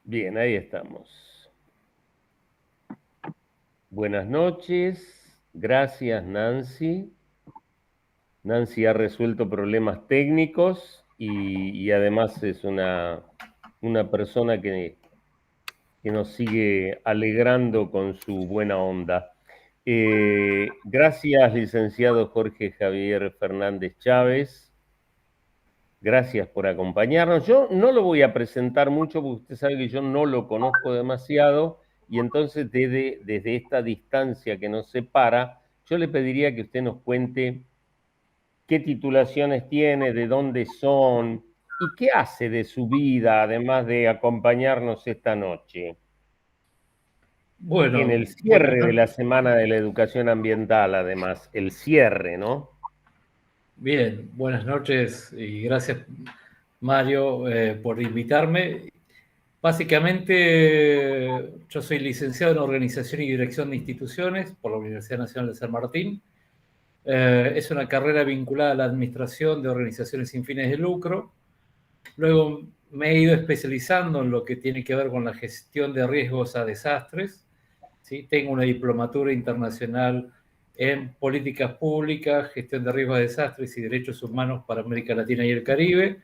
Bien, ahí estamos. Buenas noches. Gracias, Nancy. Nancy ha resuelto problemas técnicos y además es una persona que nos sigue alegrando con su buena onda. Gracias, licenciado Jorge Javier Fernández Chávez. Gracias por acompañarnos. Yo no lo voy a presentar mucho porque usted sabe que yo no lo conozco demasiado y entonces desde esta distancia que nos separa, yo le pediría que usted nos cuente qué titulaciones tiene, de dónde son y qué hace de su vida, además de acompañarnos esta noche, en Bueno, el cierre de la Semana de la Educación Ambiental, además, el cierre, ¿no? bien, buenas noches y gracias Mario por invitarme. Básicamente, yo soy licenciado en Organización y Dirección de Instituciones por la Universidad Nacional de San Martín. Es una carrera vinculada a la administración de organizaciones sin fines de lucro. Luego me he ido especializando en lo que tiene que ver con la gestión de riesgos a desastres. ¿Sí? Tengo una diplomatura internacional en políticas públicas, gestión de riesgos de desastres y derechos humanos para América Latina y el Caribe,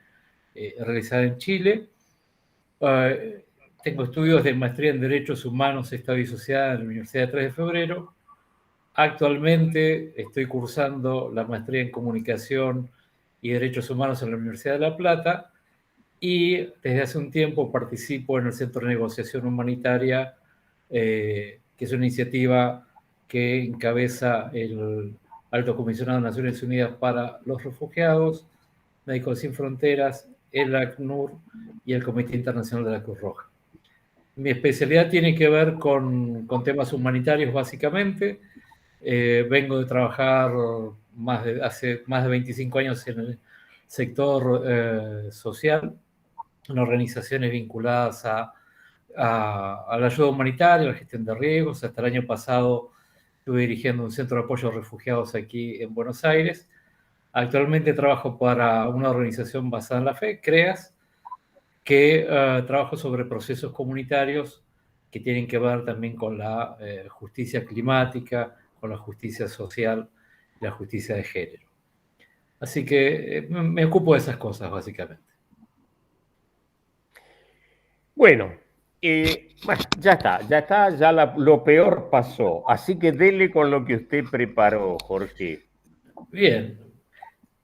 realizada en Chile. Tengo estudios de maestría en Derechos Humanos, Estado y Sociedad en la Universidad de 3 de Febrero. Actualmente estoy cursando la maestría en Comunicación y Derechos Humanos en la Universidad de La Plata y desde hace un tiempo participo en el Centro de Negociación Humanitaria, que es una iniciativa que encabeza el Alto Comisionado de Naciones Unidas para los Refugiados, Médicos Sin Fronteras, el ACNUR y el Comité Internacional de la Cruz Roja. Mi especialidad tiene que ver con temas humanitarios básicamente. Vengo de trabajar hace más de 25 años en el sector social, en organizaciones vinculadas a la ayuda humanitaria, a la gestión de riesgos. Hasta el año pasado estuve dirigiendo un centro de apoyo a refugiados aquí en Buenos Aires. Actualmente trabajo para una organización basada en la fe, CREAS, que trabajo sobre procesos comunitarios que tienen que ver también con la justicia climática, con la justicia social y la justicia de género. Así que me ocupo de esas cosas, básicamente. Bueno, bueno, ya lo peor pasó. Así que dele con lo que usted preparó, Jorge. Bien,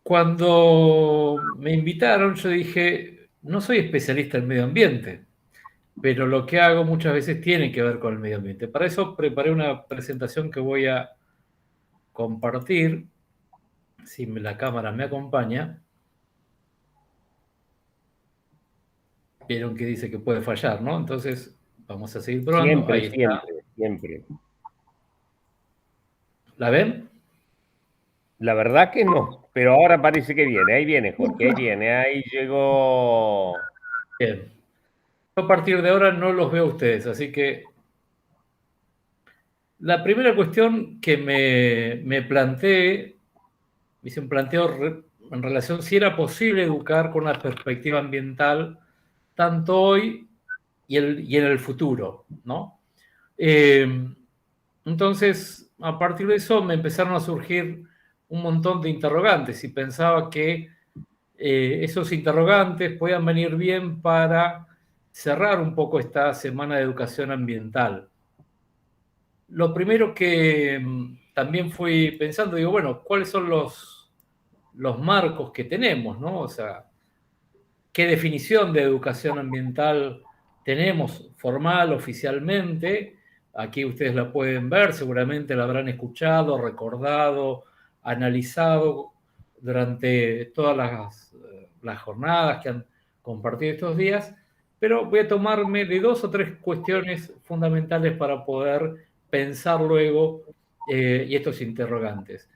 cuando me invitaron yo dije, no soy especialista en medio ambiente, pero lo que hago muchas veces tiene que ver con el medio ambiente. Para eso preparé una presentación que voy a compartir, si la cámara me acompaña. Vieron que dice que puede fallar, ¿no? Entonces, vamos a seguir probando. Siempre, Ahí está. siempre, siempre. ¿La ven? La verdad que no, pero ahora parece que viene. Ahí viene, Jorge, ahí viene. Ahí llegó. Bien. Yo a partir de ahora no los veo a ustedes, así que la primera cuestión que me planteé, hice un planteo en relación si era posible educar con una perspectiva ambiental tanto hoy y en el futuro, ¿no? Eh, entonces, a partir de eso me empezaron a surgir un montón de interrogantes y pensaba que esos interrogantes podían venir bien para cerrar un poco esta semana de educación ambiental. Lo primero que también fui pensando, digo, bueno, ¿cuáles son los marcos que tenemos, ¿no? O sea, ¿qué definición de educación ambiental tenemos formal, oficialmente? Aquí ustedes la pueden ver, seguramente la habrán escuchado, recordado, analizado durante todas las jornadas que han compartido estos días, pero voy a tomarme de dos o tres cuestiones fundamentales para poder pensar luego y estos interrogantes.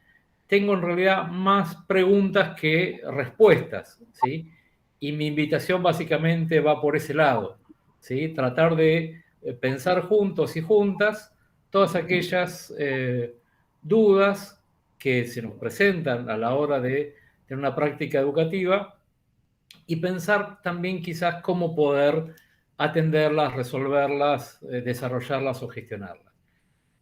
Tengo en realidad más preguntas que respuestas, ¿sí? Y mi invitación básicamente va por ese lado, ¿sí? Tratar de pensar juntos y juntas todas aquellas dudas que se nos presentan a la hora de tener una práctica educativa y pensar también quizás cómo poder atenderlas, resolverlas, desarrollarlas o gestionarlas.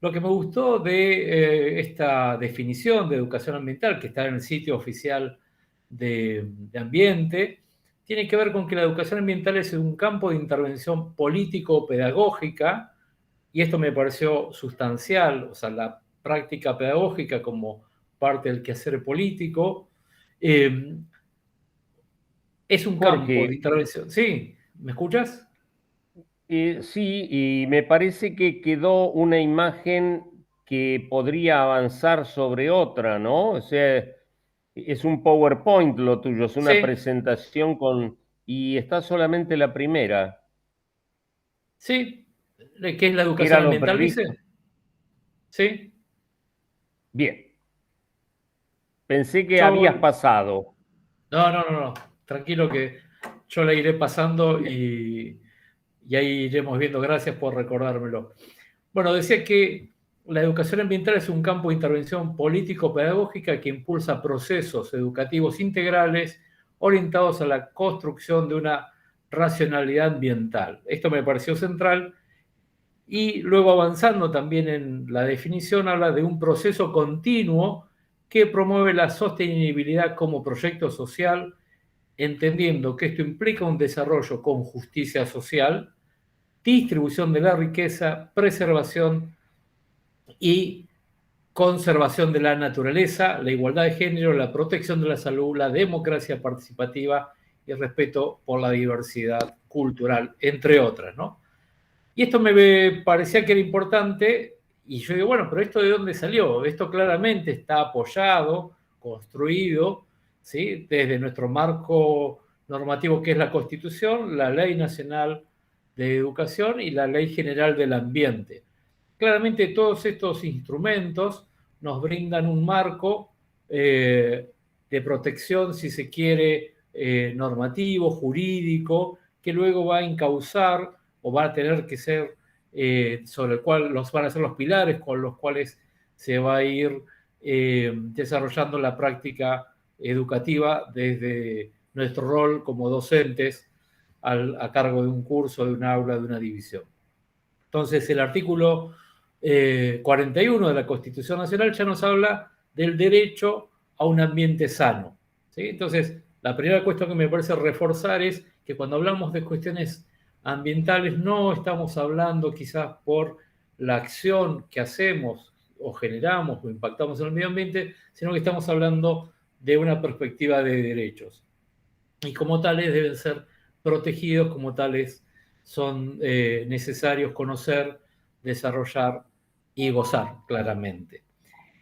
Lo que me gustó de esta definición de educación ambiental, que está en el sitio oficial de Ambiente, tiene que ver con que la educación ambiental es un campo de intervención político-pedagógica, y esto me pareció sustancial, o sea, la práctica pedagógica como parte del quehacer político, eh, es un campo de Jorge, intervención. ¿Sí? ¿Me escuchas? sí, y me parece que quedó una imagen que podría avanzar sobre otra, ¿no? O sea, es un PowerPoint lo tuyo, es una Sí, presentación con... y está solamente la primera. sí. ¿Qué es la ¿Era educación lo ambiental, dice? previsto? Sí. Bien, pensé que habías Yo, pasado. no. Tranquilo que yo la iré pasando y ahí iremos viendo. Gracias por recordármelo. Bueno, decía que la educación ambiental es un campo de intervención político-pedagógica que impulsa procesos educativos integrales orientados a la construcción de una racionalidad ambiental. Esto me pareció central. Y luego avanzando también en la definición, habla de un proceso continuo que promueve la sostenibilidad como proyecto social, entendiendo que esto implica un desarrollo con justicia social, distribución de la riqueza, preservación y conservación de la naturaleza, la igualdad de género, la protección de la salud, la democracia participativa y el respeto por la diversidad cultural, entre otras, ¿no? Y esto me parecía que era importante, y yo digo, bueno, pero ¿esto de dónde salió? Esto claramente está apoyado, construido, ¿sí? Desde nuestro marco normativo que es la Constitución, la Ley Nacional de Educación y la Ley General del Ambiente. Claramente todos estos instrumentos nos brindan un marco de protección, si se quiere, normativo, jurídico, que luego va a encauzar o va a tener que ser sobre el cual los van a ser los pilares con los cuales se va a ir desarrollando la práctica educativa desde nuestro rol como docentes a cargo de un curso, de un aula, de una división. Entonces, el artículo 41 de la Constitución Nacional ya nos habla del derecho a un ambiente sano. ¿Sí? Entonces, la primera cuestión que me parece reforzar es que cuando hablamos de cuestiones ambientales no estamos hablando quizás por la acción que hacemos o generamos o impactamos en el medio ambiente, sino que estamos hablando de una perspectiva de derechos. Y como tales deben ser protegidos, como tales son necesarios conocer, desarrollar y gozar claramente.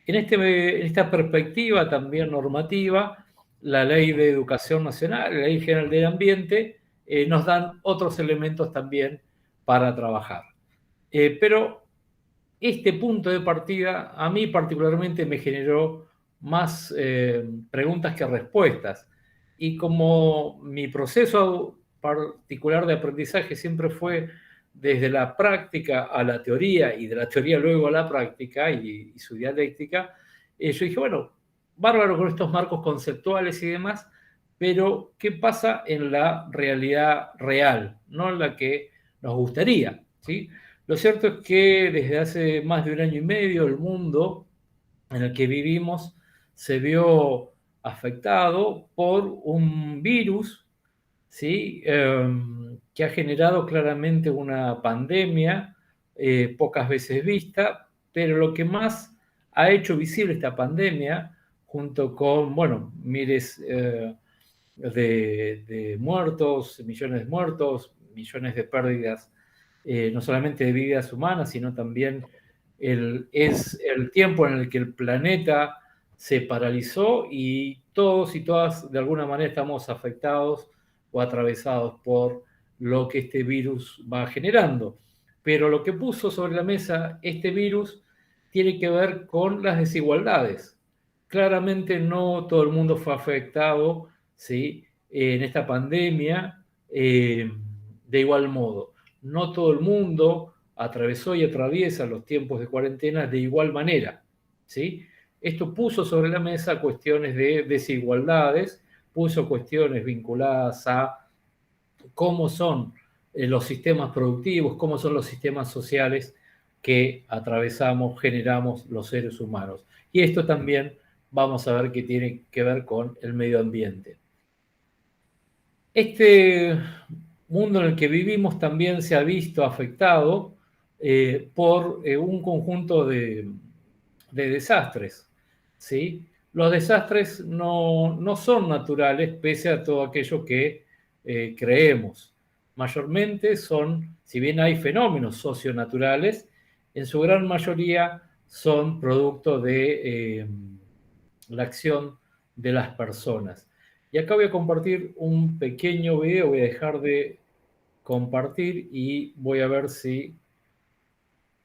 En esta perspectiva también normativa, la Ley de Educación Nacional, la Ley General del Ambiente, nos dan otros elementos también para trabajar. Pero este punto de partida a mí particularmente me generó más preguntas que respuestas. Y como mi proceso particular de aprendizaje siempre fue desde la práctica a la teoría y de la teoría luego a la práctica y su dialéctica, yo dije, bueno, bárbaro con estos marcos conceptuales y demás, pero ¿qué pasa en la realidad real? No en la que nos gustaría, ¿sí? Lo cierto es que desde hace más de un año y medio el mundo en el que vivimos se vio afectado por un virus, ¿sí? Que ha generado claramente una pandemia pocas veces vista, pero lo que más ha hecho visible esta pandemia, junto con, bueno, miles de muertos, millones de pérdidas, no solamente de vidas humanas, sino también es el tiempo en el que el planeta se paralizó y todos y todas de alguna manera estamos afectados o atravesados por lo que este virus va generando. Pero lo que puso sobre la mesa este virus tiene que ver con las desigualdades. Claramente no todo el mundo fue afectado, ¿sí? En esta pandemia de igual modo. No todo el mundo atravesó y atraviesa los tiempos de cuarentena de igual manera, ¿sí? Esto puso sobre la mesa cuestiones de desigualdades, puso cuestiones vinculadas a cómo son los sistemas productivos, cómo son los sistemas sociales que atravesamos, generamos los seres humanos. Y esto también vamos a ver que tiene que ver con el medio ambiente. Este mundo en el que vivimos también se ha visto afectado por un conjunto de desastres, ¿sí? Los desastres no son naturales pese a todo aquello que creemos. Mayormente son, si bien hay fenómenos socionaturales, en su gran mayoría son producto de la acción de las personas. Y acá voy a compartir un pequeño video, voy a dejar de compartir y voy a ver si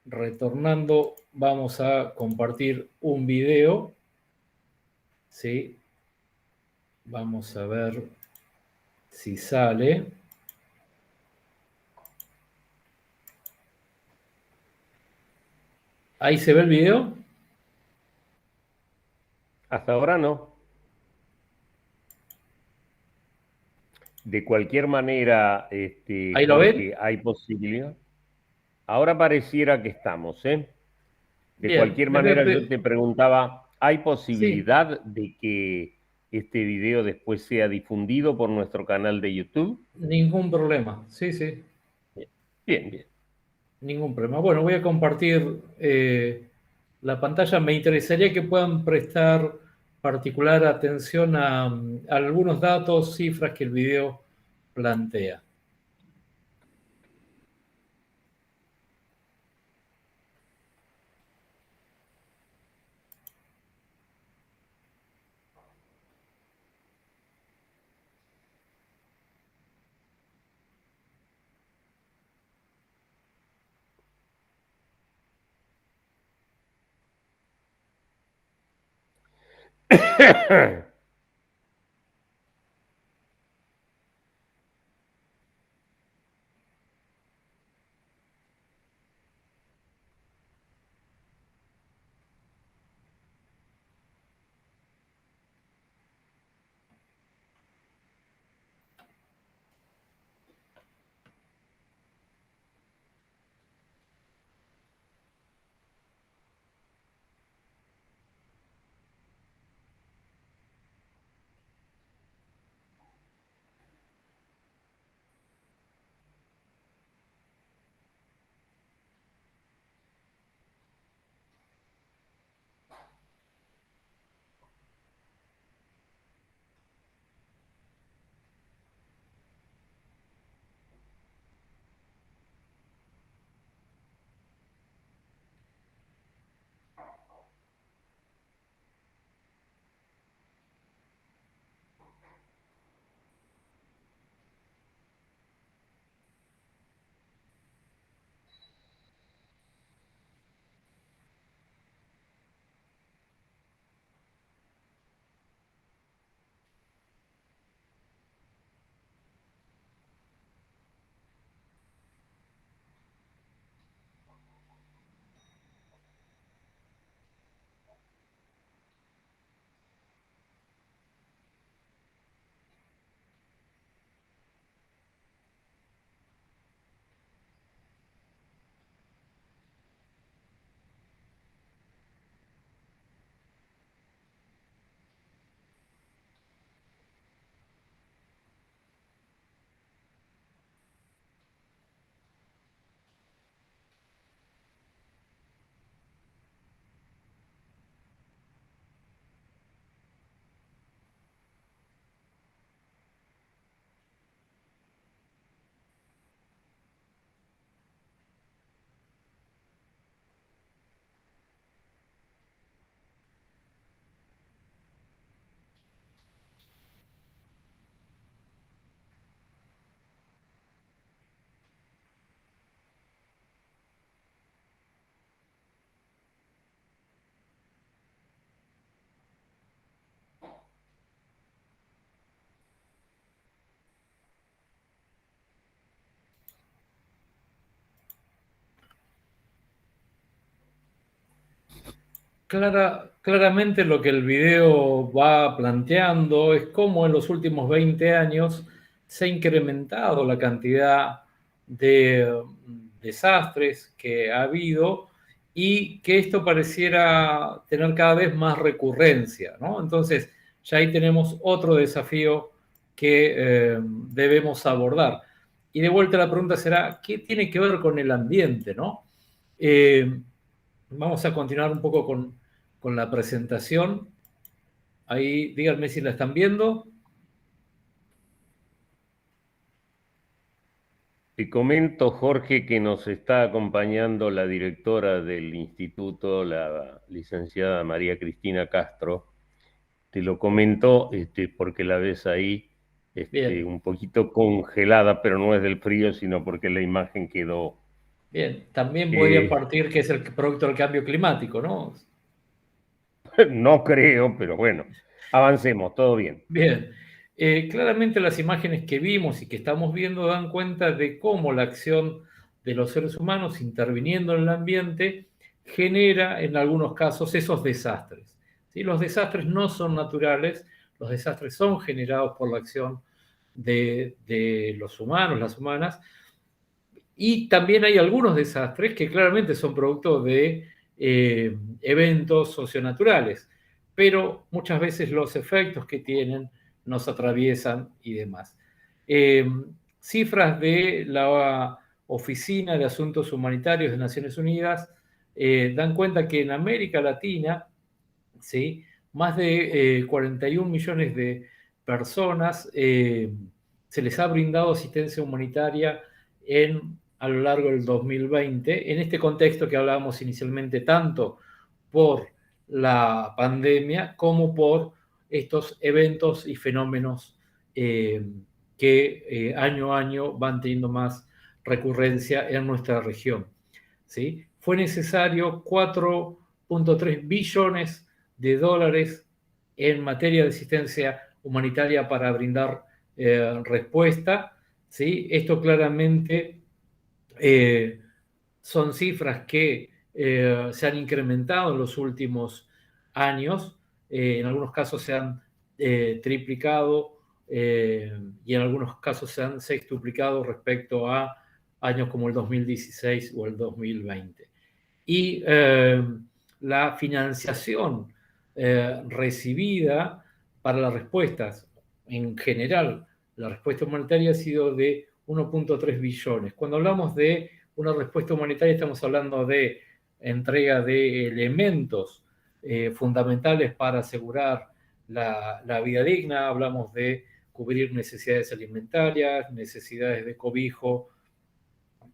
retornando vamos a compartir un video. ¿Sí? Vamos a ver si sale. ¿Ahí se ve el video? Hasta ahora no. De cualquier manera, ¿Ahí lo ven? Jorge, hay posibilidad. Ahora pareciera que estamos, ¿eh? De Bien, cualquier les voy a manera, yo pedir. te preguntaba, ¿hay Sí, posibilidad de que este video después sea difundido por nuestro canal de YouTube? ningún problema. Sí, sí, Bien, bien, bien. ningún problema. Bueno, voy a compartir la pantalla. Me interesaría que puedan prestar particular atención a algunos datos, cifras que el video plantea. Claramente lo que el video va planteando es cómo en los últimos 20 años se ha incrementado la cantidad de desastres que ha habido y que esto pareciera tener cada vez más recurrencia, ¿no? Entonces, ya ahí tenemos otro desafío que debemos abordar. Y de vuelta la pregunta será, ¿qué tiene que ver con el ambiente, no? Vamos a continuar un poco con la presentación. Ahí, díganme si la están viendo. Te comento, Jorge, que nos está acompañando la directora del instituto, la licenciada María Cristina Castro. Te lo comento porque la ves ahí Bien, un poquito congelada, pero no es del frío, sino porque la imagen quedó. bien. También podría eh, partir que es el producto del cambio climático, ¿no? no creo, pero bueno, avancemos, todo bien. Bien. Claramente las imágenes que vimos y que estamos viendo dan cuenta de cómo la acción de los seres humanos interviniendo en el ambiente genera en algunos casos esos desastres. ¿Sí? Los desastres no son naturales, los desastres son generados por la acción de los humanos, las humanas, y también hay algunos desastres que claramente son producto de eventos socionaturales, pero muchas veces los efectos que tienen nos atraviesan y demás. Cifras de la Oficina de Asuntos Humanitarios de Naciones Unidas dan cuenta que en América Latina, ¿sí?, más de 41 millones de personas se les ha brindado asistencia humanitaria a lo largo del 2020, en este contexto que hablábamos inicialmente, tanto por la pandemia como por estos eventos y fenómenos que año a año van teniendo más recurrencia en nuestra región. ¿Sí? Fue necesario 4.3 billones de dólares en materia de asistencia humanitaria para brindar respuesta. ¿Sí? Esto claramente son cifras que se han incrementado en los últimos años, en algunos casos se han triplicado y en algunos casos se han sextuplicado respecto a años como el 2016 o el 2020. Y la financiación recibida para las respuestas, en general, la respuesta humanitaria ha sido de 1.3 billones. Cuando hablamos de una respuesta humanitaria estamos hablando de entrega de elementos fundamentales para asegurar la vida digna, hablamos de cubrir necesidades alimentarias, necesidades de cobijo,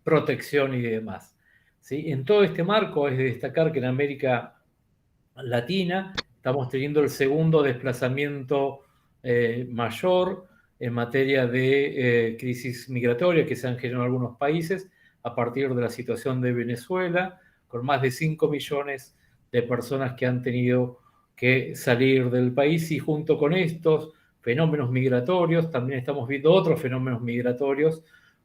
protección y demás. ¿Sí? En todo este marco es de destacar que en América Latina estamos teniendo el segundo desplazamiento mayor en materia de crisis migratoria que se han generado en algunos países a partir de la situación de Venezuela, con más de 5 millones de personas que han tenido que salir del país, y junto con estos fenómenos migratorios también estamos viendo otros fenómenos migratorios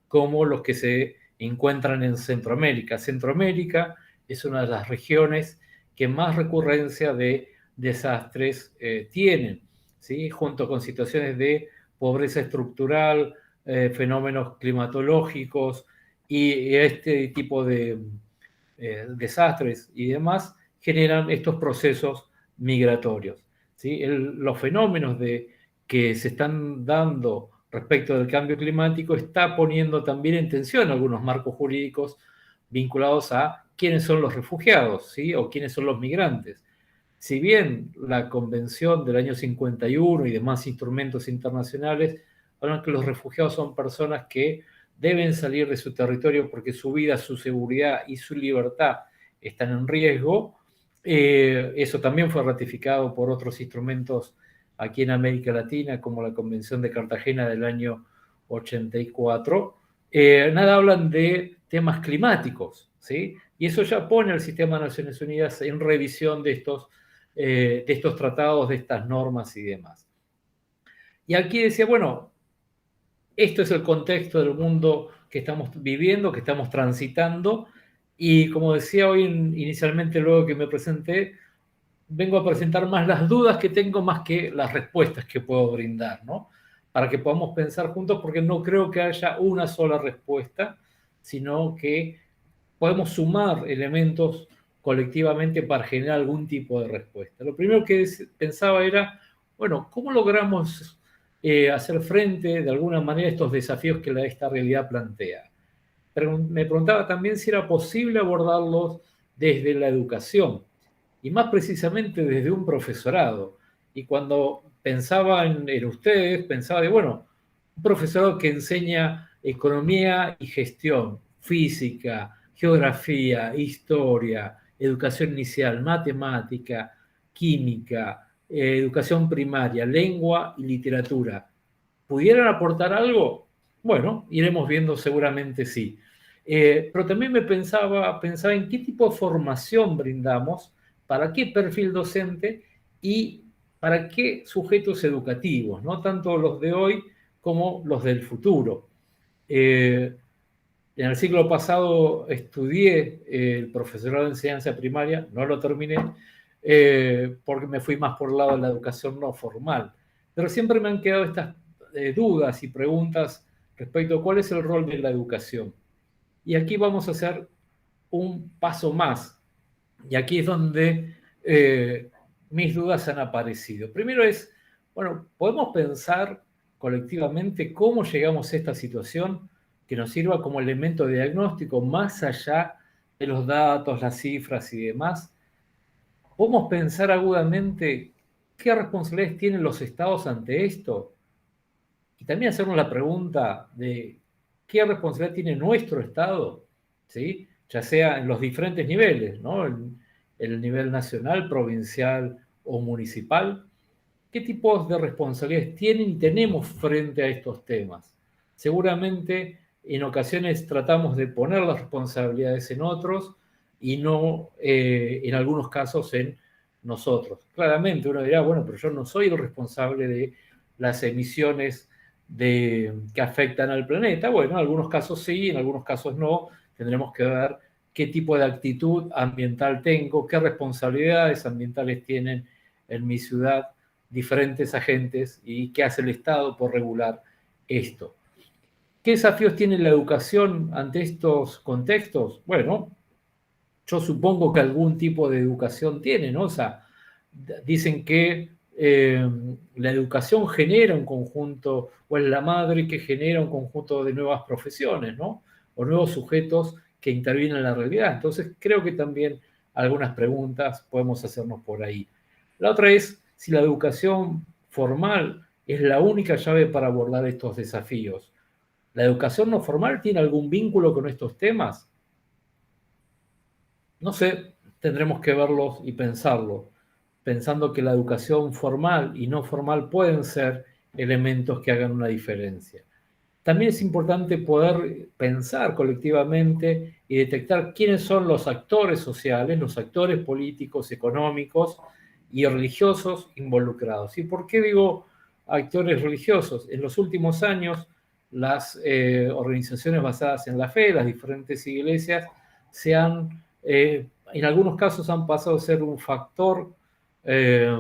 como los que se encuentran en Centroamérica. Centroamérica es una de las regiones que más recurrencia de desastres tienen, ¿sí? Junto con situaciones de pobreza estructural, fenómenos climatológicos y este tipo de desastres y demás generan estos procesos migratorios. ¿Sí? Los fenómenos que se están dando respecto del cambio climático está poniendo también en tensión algunos marcos jurídicos vinculados a quiénes son los refugiados, ¿sí? O quiénes son los migrantes. Si bien la Convención del año 51 y demás instrumentos internacionales hablan que los refugiados son personas que deben salir de su territorio porque su vida, su seguridad y su libertad están en riesgo, eso también fue ratificado por otros instrumentos aquí en América Latina, como la Convención de Cartagena del año 84. Nada hablan de temas climáticos, ¿sí? Y eso ya pone al sistema de Naciones Unidas en revisión de estos tratados, de estas normas y demás. Y aquí decía, bueno, esto es el contexto del mundo que estamos viviendo, que estamos transitando, y como decía hoy inicialmente, luego que me presenté, vengo a presentar más las dudas que tengo más que las respuestas que puedo brindar, ¿no? Para que podamos pensar juntos, porque no creo que haya una sola respuesta, sino que podemos sumar elementos colectivamente para generar algún tipo de respuesta. Lo primero que pensaba era, bueno, ¿cómo logramos hacer frente de alguna manera a estos desafíos que esta realidad plantea? Pero me preguntaba también si era posible abordarlos desde la educación y más precisamente desde un profesorado. Y cuando pensaba en ustedes, pensaba de, bueno, un profesorado que enseña economía y gestión, física, geografía, historia, educación inicial, matemática, química, educación primaria, lengua y literatura. ¿Pudieran aportar algo? Bueno, iremos viendo seguramente sí. Pero también pensaba en qué tipo de formación brindamos, para qué perfil docente y para qué sujetos educativos, ¿no? Tanto los de hoy como los del futuro. En el siglo pasado estudié el profesorado de enseñanza primaria, no lo terminé, porque me fui más por el lado de la educación no formal. Pero siempre me han quedado estas dudas y preguntas respecto a cuál es el rol de la educación. Y aquí vamos a hacer un paso más. Y aquí es donde mis dudas han aparecido. Primero es, bueno, ¿podemos pensar colectivamente cómo llegamos a esta situación que nos sirva como elemento de diagnóstico más allá de los datos, las cifras y demás? ¿Podemos pensar agudamente qué responsabilidades tienen los estados ante esto? Y también hacernos la pregunta de qué responsabilidad tiene nuestro estado, ¿sí? Ya sea en los diferentes niveles, ¿no? El nivel nacional, provincial o municipal. ¿Qué tipos de responsabilidades tienen y tenemos frente a estos temas? Seguramente en ocasiones tratamos de poner las responsabilidades en otros y no en algunos casos en nosotros. Claramente uno dirá, bueno, pero yo no soy el responsable de las emisiones que afectan al planeta. Bueno, en algunos casos sí, en algunos casos no. Tendremos que ver qué tipo de actitud ambiental tengo, qué responsabilidades ambientales tienen en mi ciudad diferentes agentes y qué hace el Estado por regular esto. ¿Qué desafíos tiene la educación ante estos contextos? Bueno, yo supongo que algún tipo de educación tiene, ¿no? O sea, dicen que la educación genera un conjunto, o es la madre que genera un conjunto de nuevas profesiones, ¿no? O nuevos sujetos que intervienen en la realidad. Entonces, creo que también algunas preguntas podemos hacernos por ahí. La otra es si la educación formal es la única llave para abordar estos desafíos. ¿La educación no formal tiene algún vínculo con estos temas? No sé, tendremos que verlos y pensarlo, pensando que la educación formal y no formal pueden ser elementos que hagan una diferencia. También es importante poder pensar colectivamente y detectar quiénes son los actores sociales, los actores políticos, económicos y religiosos involucrados. ¿Y por qué digo actores religiosos? En los últimos años, las organizaciones basadas en la fe, las diferentes iglesias, en algunos casos han pasado a ser un factor eh,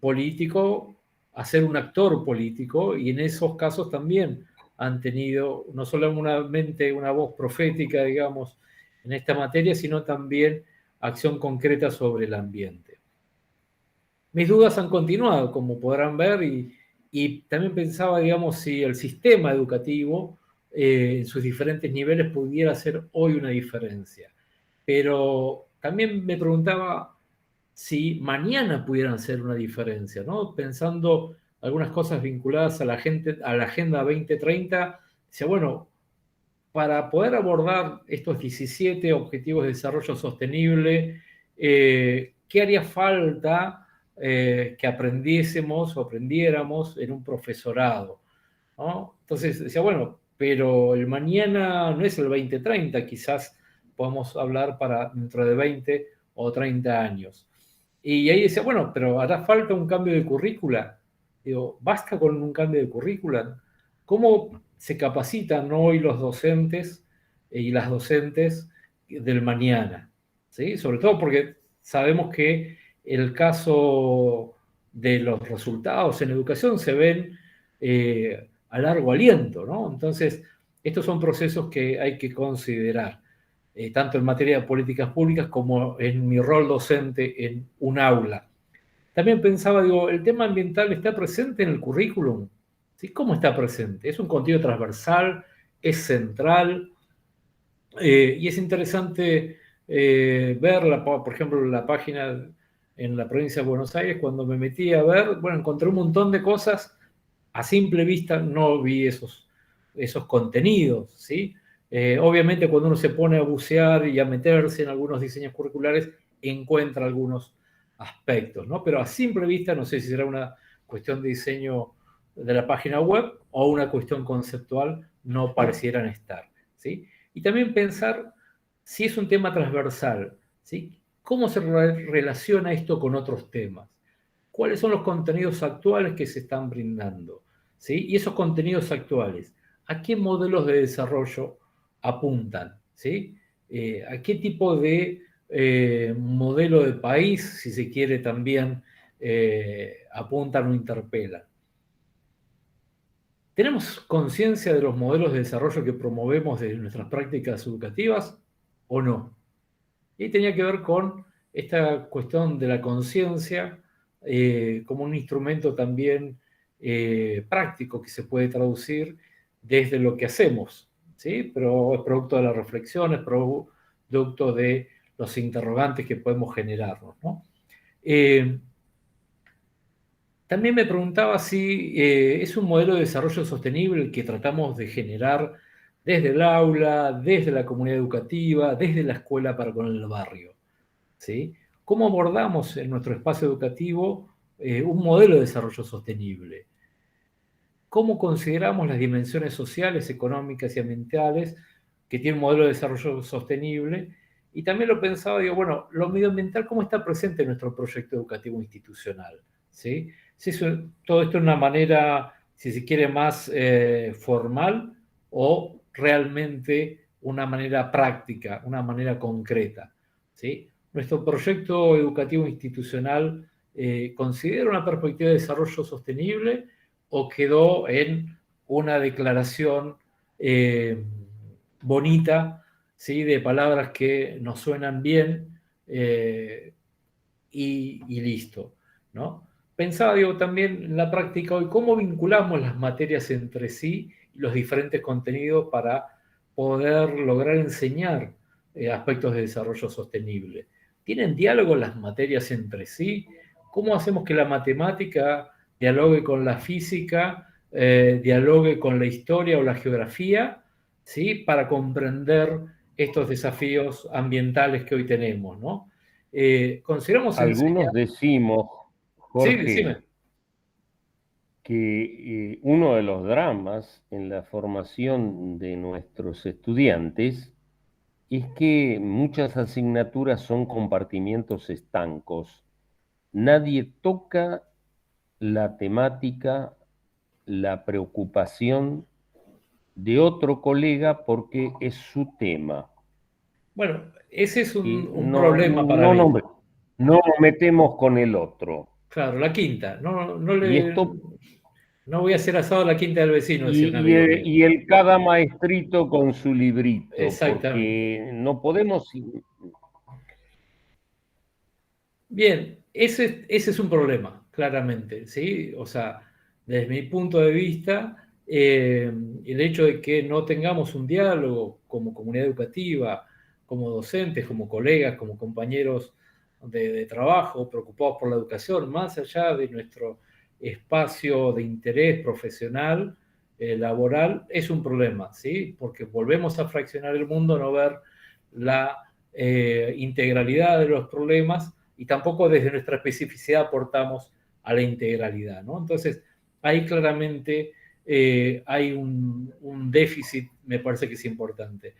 político, a ser un actor político, y en esos casos también han tenido no solamente una voz profética, digamos, en esta materia, sino también acción concreta sobre el ambiente. Mis dudas han continuado, como podrán ver, y también pensaba, digamos, si el sistema educativo en sus diferentes niveles pudiera hacer hoy una diferencia. Pero también me preguntaba si mañana pudieran hacer una diferencia, ¿no? Pensando algunas cosas vinculadas a a la Agenda 2030, decía, bueno, para poder abordar estos 17 Objetivos de Desarrollo Sostenible, ¿qué haría falta que aprendiésemos o aprendiéramos en un profesorado? ¿No? Entonces decía, bueno, pero el mañana no es el 2030, quizás podamos hablar para dentro de 20 o 30 años. Y ahí decía, bueno, pero hará falta un cambio de currícula. Digo, ¿basta con un cambio de currícula? ¿Cómo se capacitan hoy los docentes y las docentes del mañana? ¿Sí? Sobre todo porque sabemos que el caso de los resultados en educación se ven a largo aliento, ¿no? Entonces, Estos son procesos que hay que considerar, tanto en materia de políticas públicas como en mi rol docente en un aula. También pensaba, digo, ¿el tema ambiental está presente en el currículum? ¿Sí? ¿Cómo está presente? ¿Es un contenido transversal? ¿Es central? Y es interesante ver, por ejemplo, la página en la provincia de Buenos Aires. Cuando me metí a ver, bueno, encontré un montón de cosas. A simple vista no vi esos contenidos, ¿sí? Obviamente cuando uno se pone a bucear y a meterse en algunos diseños curriculares, encuentra algunos aspectos, ¿no? Pero a simple vista, no sé si será una cuestión de diseño de la página web o una cuestión conceptual, no parecieran estar, ¿sí? Y también pensar si es un tema transversal, ¿sí? ¿Cómo se relaciona esto con otros temas? ¿Cuáles son los contenidos actuales que se están brindando? ¿Sí? Y esos contenidos actuales, ¿a qué modelos de desarrollo apuntan? ¿Sí? ¿A qué tipo de modelo de país, si se quiere, también apuntan o interpelan? ¿Tenemos conciencia de los modelos de desarrollo que promovemos desde nuestras prácticas educativas o no? Y tenía que ver con esta cuestión de la conciencia como un instrumento también práctico que se puede traducir desde lo que hacemos, ¿sí? Pero es producto de la reflexión, es producto de los interrogantes que podemos generarnos, ¿no? También me preguntaba si es un modelo de desarrollo sostenible el que tratamos de generar desde el aula, desde la comunidad educativa, desde la escuela para con el barrio, ¿sí? ¿Cómo abordamos en nuestro espacio educativo un modelo de desarrollo sostenible? ¿Cómo consideramos las dimensiones sociales, económicas y ambientales que tiene un modelo de desarrollo sostenible? Y también lo pensaba, digo, bueno, lo medioambiental, ¿cómo está presente en nuestro proyecto educativo institucional? ¿Sí? Si todo esto de una manera, si se quiere, más formal o realmente una manera práctica, una manera concreta, ¿sí? Nuestro proyecto educativo institucional considera una perspectiva de desarrollo sostenible o quedó en una declaración bonita, ¿sí? De palabras que nos suenan bien y listo, ¿no? Pensaba, digo, también en la práctica hoy, cómo vinculamos las materias entre sí y los diferentes contenidos para poder lograr enseñar aspectos de desarrollo sostenible. ¿Tienen diálogo las materias entre sí? ¿Cómo hacemos que la matemática dialogue con la física, dialogue con la historia o la geografía, ¿sí? Para comprender estos desafíos ambientales que hoy tenemos, ¿no? Consideramos enseñar. Algunos decimos, Sí, Jorge, decime. que uno de los dramas en la formación de nuestros estudiantes es que muchas asignaturas son compartimientos estancos. Nadie toca la temática, la preocupación de otro colega porque es su tema. Bueno, ese es Y un problema para no, mí. no nos metemos con el otro. Claro, la quinta. No, no, Y esto, no voy a hacer asado a la quinta del vecino, decía un amigo mío. y el cada maestrito con su librito, Exactamente. porque no podemos. Bien, ese es un problema, claramente, ¿sí? O sea, desde mi punto de vista, el hecho de que no tengamos un diálogo como comunidad educativa, como docentes, como colegas, como compañeros de trabajo, preocupados por la educación, más allá de nuestro espacio de interés profesional, laboral, es un problema, ¿sí? Porque volvemos a fraccionar el mundo, no ver la integralidad de los problemas y tampoco desde nuestra especificidad aportamos a la integralidad, ¿no? Entonces, ahí claramente hay un déficit, me parece que es importante.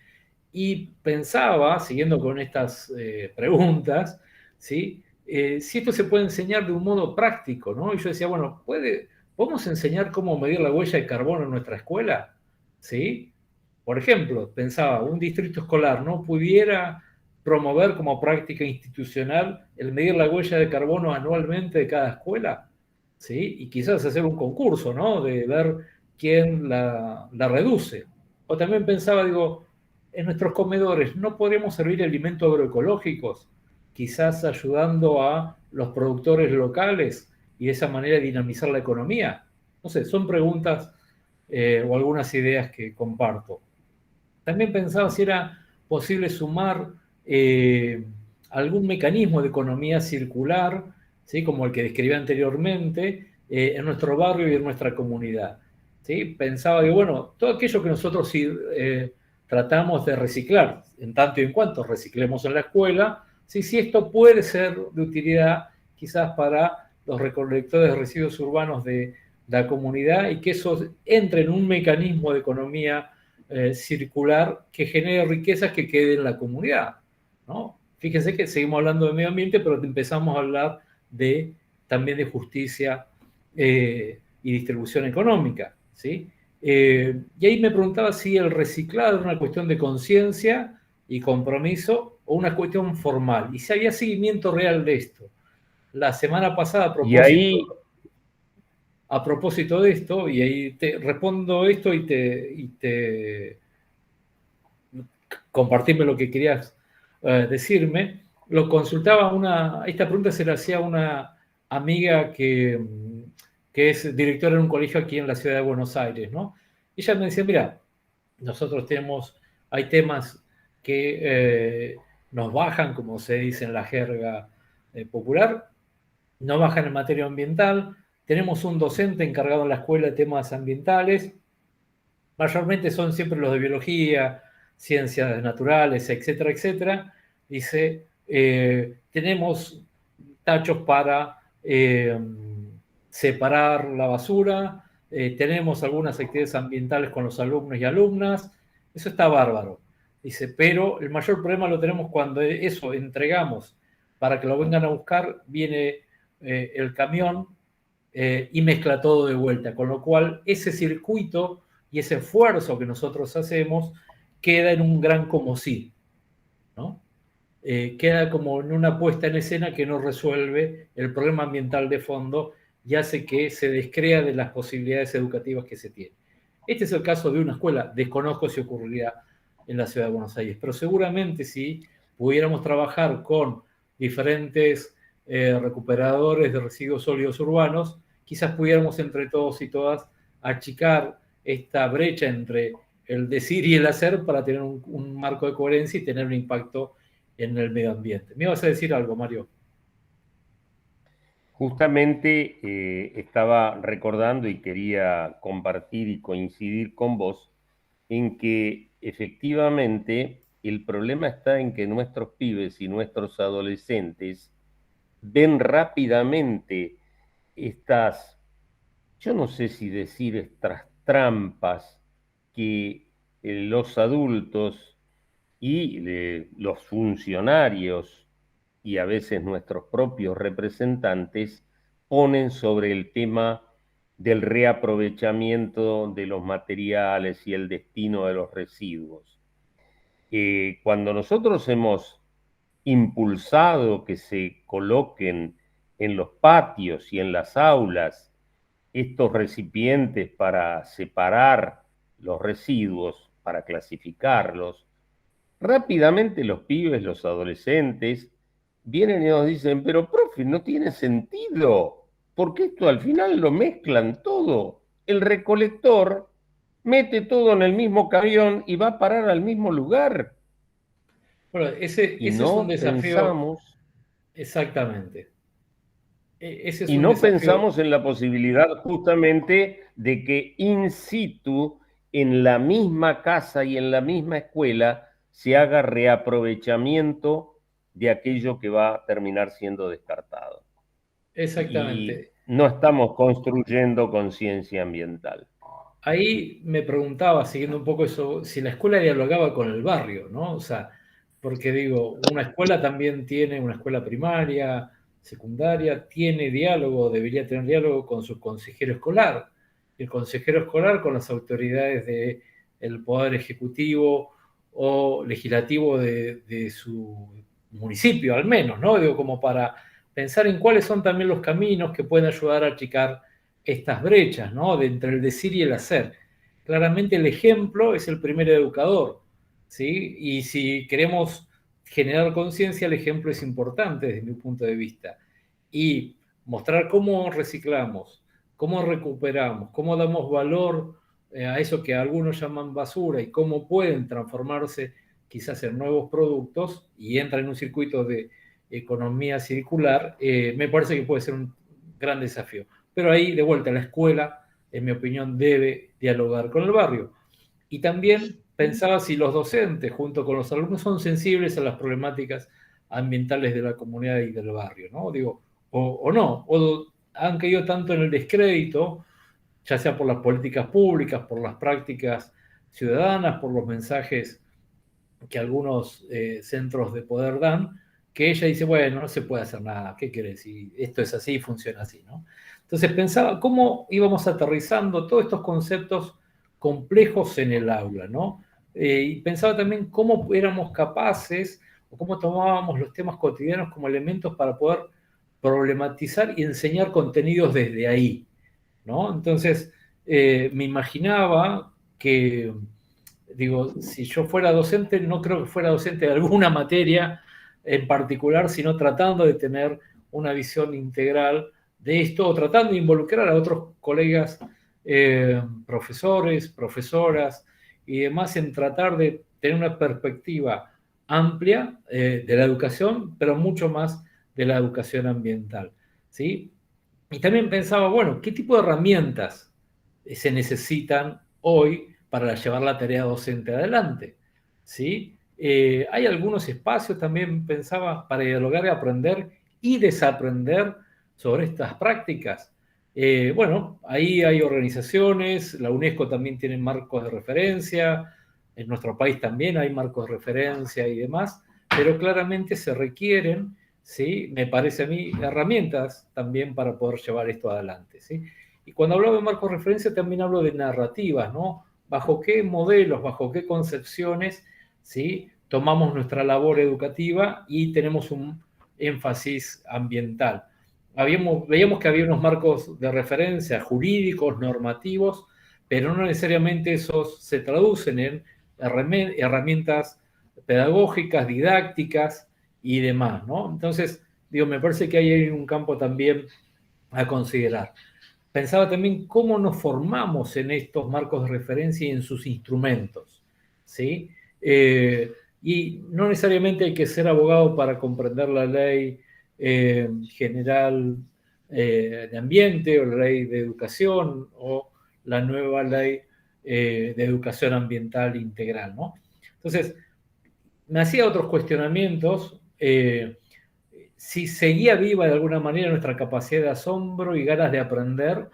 Y pensaba, siguiendo con estas preguntas, ¿sí? Si esto se puede enseñar de un modo práctico, ¿no? Y yo decía, bueno, ¿podemos enseñar cómo medir la huella de carbono en nuestra escuela? ¿Sí? Por ejemplo, pensaba, un distrito escolar no pudiera promover como práctica institucional el medir la huella de carbono anualmente de cada escuela, ¿sí? Y quizás hacer un concurso, ¿no? De ver quién la reduce. O también pensaba, digo, en nuestros comedores, ¿no podríamos servir alimentos agroecológicos? Quizás ayudando a los productores locales y de esa manera dinamizar la economía. No sé, son preguntas o algunas ideas que comparto. También pensaba si era posible sumar algún mecanismo de economía circular, ¿sí? Como el que describí anteriormente, en nuestro barrio y en nuestra comunidad. ¿Sí? Pensaba que, bueno, todo aquello que nosotros tratamos de reciclar, en tanto y en cuanto reciclemos en la escuela, ¿sí? Si esto puede ser de utilidad quizás para los recolectores de residuos urbanos de la comunidad y que eso entre en un mecanismo de economía circular que genere riquezas que queden en la comunidad, ¿no? Fíjense que seguimos hablando de medio ambiente, pero empezamos a hablar también de justicia y distribución económica, ¿sí? Y ahí me preguntaba si el reciclado era una cuestión de conciencia y compromiso o una cuestión formal, y si había seguimiento real de esto. La semana pasada, Y ahí, a propósito de esto, y ahí te respondo esto y te compartirme lo que querías decirme, lo consultaba esta pregunta se la hacía a una amiga que es directora en un colegio aquí en la ciudad de Buenos Aires, ¿no? Y ella me decía, mira, nosotros hay temas que nos bajan, como se dice en la jerga popular, nos bajan en materia ambiental, tenemos un docente encargado en la escuela de temas ambientales, mayormente son siempre los de biología, ciencias naturales, etcétera, etcétera. Dice, tenemos tachos para separar la basura, tenemos algunas actividades ambientales con los alumnos y alumnas, eso está bárbaro. Dice, pero el mayor problema lo tenemos cuando eso entregamos para que lo vengan a buscar, viene el camión y mezcla todo de vuelta, con lo cual ese circuito y ese esfuerzo que nosotros hacemos queda en un gran como sí, ¿no? Queda como en una puesta en escena que no resuelve el problema ambiental de fondo y hace que se descrea de las posibilidades educativas que se tienen. Este es el caso de una escuela, desconozco si ocurriría en la ciudad de Buenos Aires, pero seguramente si pudiéramos trabajar con diferentes recuperadores de residuos sólidos urbanos, quizás pudiéramos entre todos y todas achicar esta brecha entre el decir y el hacer para tener un marco de coherencia y tener un impacto en el medio ambiente. ¿Me ibas a decir algo, Mario? justamente estaba recordando y quería compartir y coincidir con vos en que efectivamente el problema está en que nuestros pibes y nuestros adolescentes ven rápidamente estas, yo no sé si decir estas trampas que los adultos y los funcionarios y a veces nuestros propios representantes ponen sobre el tema del reaprovechamiento de los materiales y el destino de los residuos. Cuando nosotros hemos impulsado que se coloquen en los patios y en las aulas estos recipientes para separar los residuos, para clasificarlos, rápidamente los pibes, los adolescentes, vienen y nos dicen, pero profe, no tiene sentido, porque esto al final lo mezclan todo. El recolector mete todo en el mismo camión y va a parar al mismo lugar. Bueno, Y ese es un no desafío, pensamos, exactamente. Ese es y un no desafío, pensamos en la posibilidad justamente de que in situ, en la misma casa y en la misma escuela, se haga reaprovechamiento de aquello que va a terminar siendo descartado. Y exactamente. no estamos construyendo conciencia ambiental. Ahí me preguntaba, siguiendo un poco eso, si la escuela dialogaba con el barrio, ¿no? O sea, porque digo, una escuela también tiene, una escuela primaria, secundaria, tiene diálogo, debería tener diálogo con su consejero escolar. El consejero escolar con las autoridades del Poder Ejecutivo o Legislativo de su municipio, al menos, ¿no? Digo, como para pensar en cuáles son también los caminos que pueden ayudar a achicar estas brechas, ¿no? De entre el decir y el hacer. claramente el ejemplo es el primer educador, ¿sí? Y si queremos generar conciencia, el ejemplo es importante desde mi punto de vista. Y mostrar cómo reciclamos, cómo recuperamos, cómo damos valor a eso que algunos llaman basura y cómo pueden transformarse quizás en nuevos productos y entran en un circuito de economía circular, me parece que puede ser un gran desafío. Pero ahí, de vuelta, la escuela, en mi opinión, debe dialogar con el barrio. Y también pensaba si los docentes, junto con los alumnos, son sensibles a las problemáticas ambientales de la comunidad y del barrio, ¿no? Digo, o no, o han caído tanto en el descrédito, ya sea por las políticas públicas, por las prácticas ciudadanas, por los mensajes que algunos centros de poder dan, que ella dice, bueno, no se puede hacer nada, ¿qué querés? Si esto es así, funciona así, ¿no? Entonces pensaba cómo íbamos aterrizando todos estos conceptos complejos en el aula, ¿no? Y pensaba también cómo éramos capaces o cómo tomábamos los temas cotidianos como elementos para poder problematizar y enseñar contenidos desde ahí, ¿no? Entonces, me imaginaba que digo, si yo fuera docente, no creo que fuera docente de alguna materia en particular, sino tratando de tener una visión integral de esto o tratando de involucrar a otros colegas, profesores, profesoras y demás en tratar de tener una perspectiva amplia de la educación, pero mucho más de la educación ambiental, ¿sí? Y también pensaba, bueno, ¿qué tipo de herramientas se necesitan hoy para llevar la tarea docente adelante? ¿Sí? Hay algunos espacios también, pensaba, para dialogar y aprender y desaprender sobre estas prácticas. Bueno, ahí hay organizaciones, la UNESCO también tiene marcos de referencia, en nuestro país también hay marcos de referencia y demás, pero claramente se requieren, ¿sí? Me parece a mí, herramientas también para poder llevar esto adelante, ¿sí? Y cuando hablo de marcos de referencia también hablo de narrativas, ¿no? Bajo qué modelos, bajo qué concepciones, ¿sí? Tomamos nuestra labor educativa y tenemos un énfasis ambiental. Veíamos que había unos marcos de referencia jurídicos, normativos, pero no necesariamente esos se traducen en herramientas pedagógicas, didácticas y demás, ¿no? Entonces, digo, me parece que hay un campo también a considerar. Pensaba también cómo nos formamos en estos marcos de referencia y en sus instrumentos, ¿sí? Y no necesariamente hay que ser abogado para comprender la ley general de ambiente o la ley de educación o la nueva ley de educación ambiental integral, ¿no? Entonces, me hacía otros cuestionamientos. Si seguía viva de alguna manera nuestra capacidad de asombro y ganas de aprender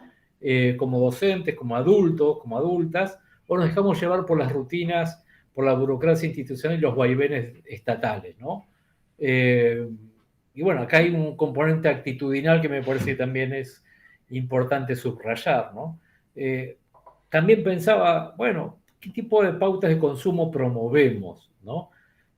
como docentes, como adultos, como adultas, o nos dejamos llevar por las rutinas, por la burocracia institucional y los vaivenes estatales, ¿no? Y bueno, acá hay un componente actitudinal que me parece que también es importante subrayar, ¿no? También pensaba, bueno, ¿qué tipo de pautas de consumo promovemos, ¿no?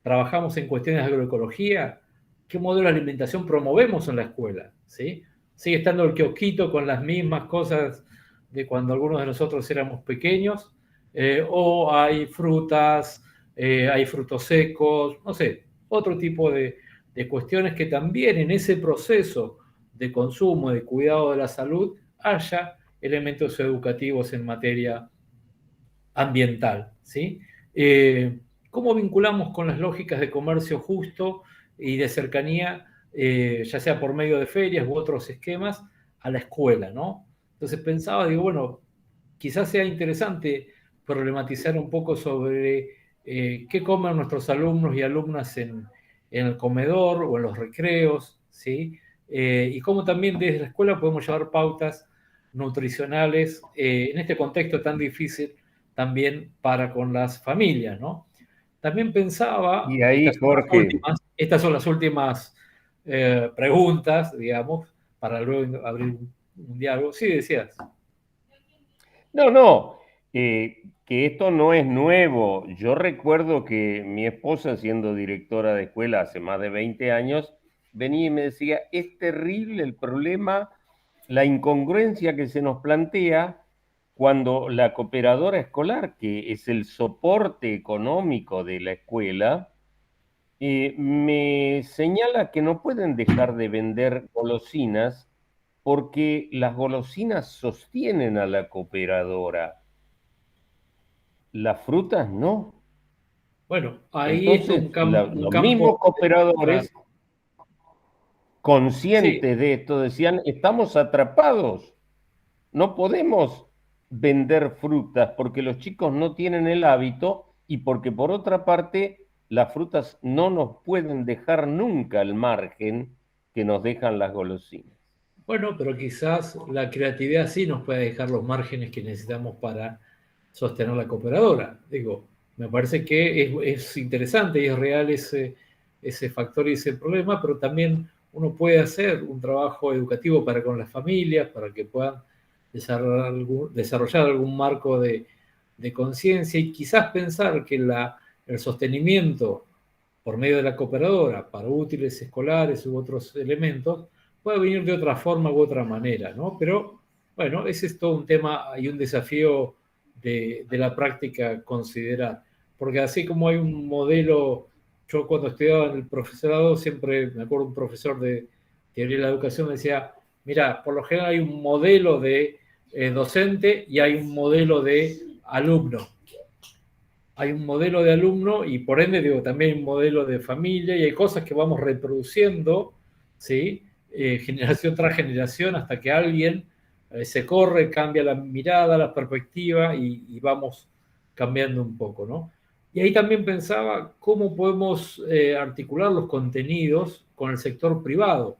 Trabajamos en cuestiones de agroecología, ¿qué modelo de alimentación promovemos en la escuela? ¿Sí? Sigue estando el kiosquito con las mismas cosas de cuando algunos de nosotros éramos pequeños, o hay frutas, hay frutos secos, no sé, otro tipo de cuestiones que también en ese proceso de consumo, de cuidado de la salud, haya elementos educativos en materia ambiental, ¿sí? ¿Cómo vinculamos con las lógicas de comercio justo y de cercanía, ya sea por medio de ferias u otros esquemas, a la escuela, ¿no? Entonces pensaba, digo, bueno, quizás sea interesante problematizar un poco sobre qué comen nuestros alumnos y alumnas en el comedor o en los recreos, ¿sí? Y cómo también desde la escuela podemos llevar pautas nutricionales en este contexto tan difícil también para con las familias, ¿no? También pensaba, Y ahí, Jorge, estas son las últimas preguntas, digamos, para luego abrir un diálogo. Sí, decías. no, no, que esto no es nuevo. Yo recuerdo que mi esposa, siendo directora de escuela hace más de 20 años, venía y me decía, es terrible el problema, la incongruencia que se nos plantea cuando la cooperadora escolar, que es el soporte económico de la escuela, me señala que no pueden dejar de vender golosinas porque las golosinas sostienen a la cooperadora, las frutas no. Bueno, ahí está Entonces, un los mismos campo, claro, cooperadores, sí. conscientes de esto, decían, estamos atrapados, no podemos vender frutas porque los chicos no tienen el hábito y porque por otra parte las frutas no nos pueden dejar nunca el margen que nos dejan las golosinas. Bueno, pero quizás la creatividad sí nos puede dejar los márgenes que necesitamos para sostener la cooperadora. Digo, me parece que es interesante y es real ese factor y ese problema, pero también uno puede hacer un trabajo educativo para con las familias, para que puedan desarrollar algún marco de conciencia y quizás pensar que el sostenimiento por medio de la cooperadora para útiles escolares u otros elementos puede venir de otra forma u otra manera, ¿no? Pero bueno, ese es todo un tema y un desafío de la práctica considerar. Porque así como hay un modelo, yo cuando estudiaba en el profesorado, siempre me acuerdo un profesor de teoría de la educación me decía, mira, por lo general hay un modelo de docente y hay un modelo de alumno. Hay un modelo de alumno y por ende digo, también hay un modelo de familia y hay cosas que vamos reproduciendo, ¿sí? Generación tras generación hasta que alguien se corre, cambia la mirada, la perspectiva y vamos cambiando un poco, ¿no? Y ahí también pensaba cómo podemos articular los contenidos con el sector privado,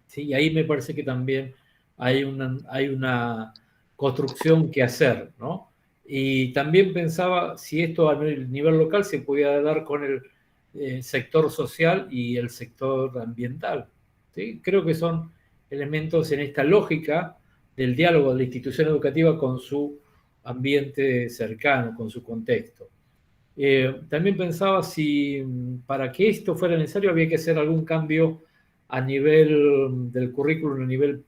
¿sí? Y ahí me parece que también hay una construcción que hacer, ¿no? Y también pensaba si esto a nivel local se podía dar con el sector social y el sector ambiental, ¿sí? Creo que son elementos en esta lógica del diálogo de la institución educativa con su ambiente cercano, con su contexto. También pensaba si para que esto fuera necesario había que hacer algún cambio a nivel del currículum, a nivel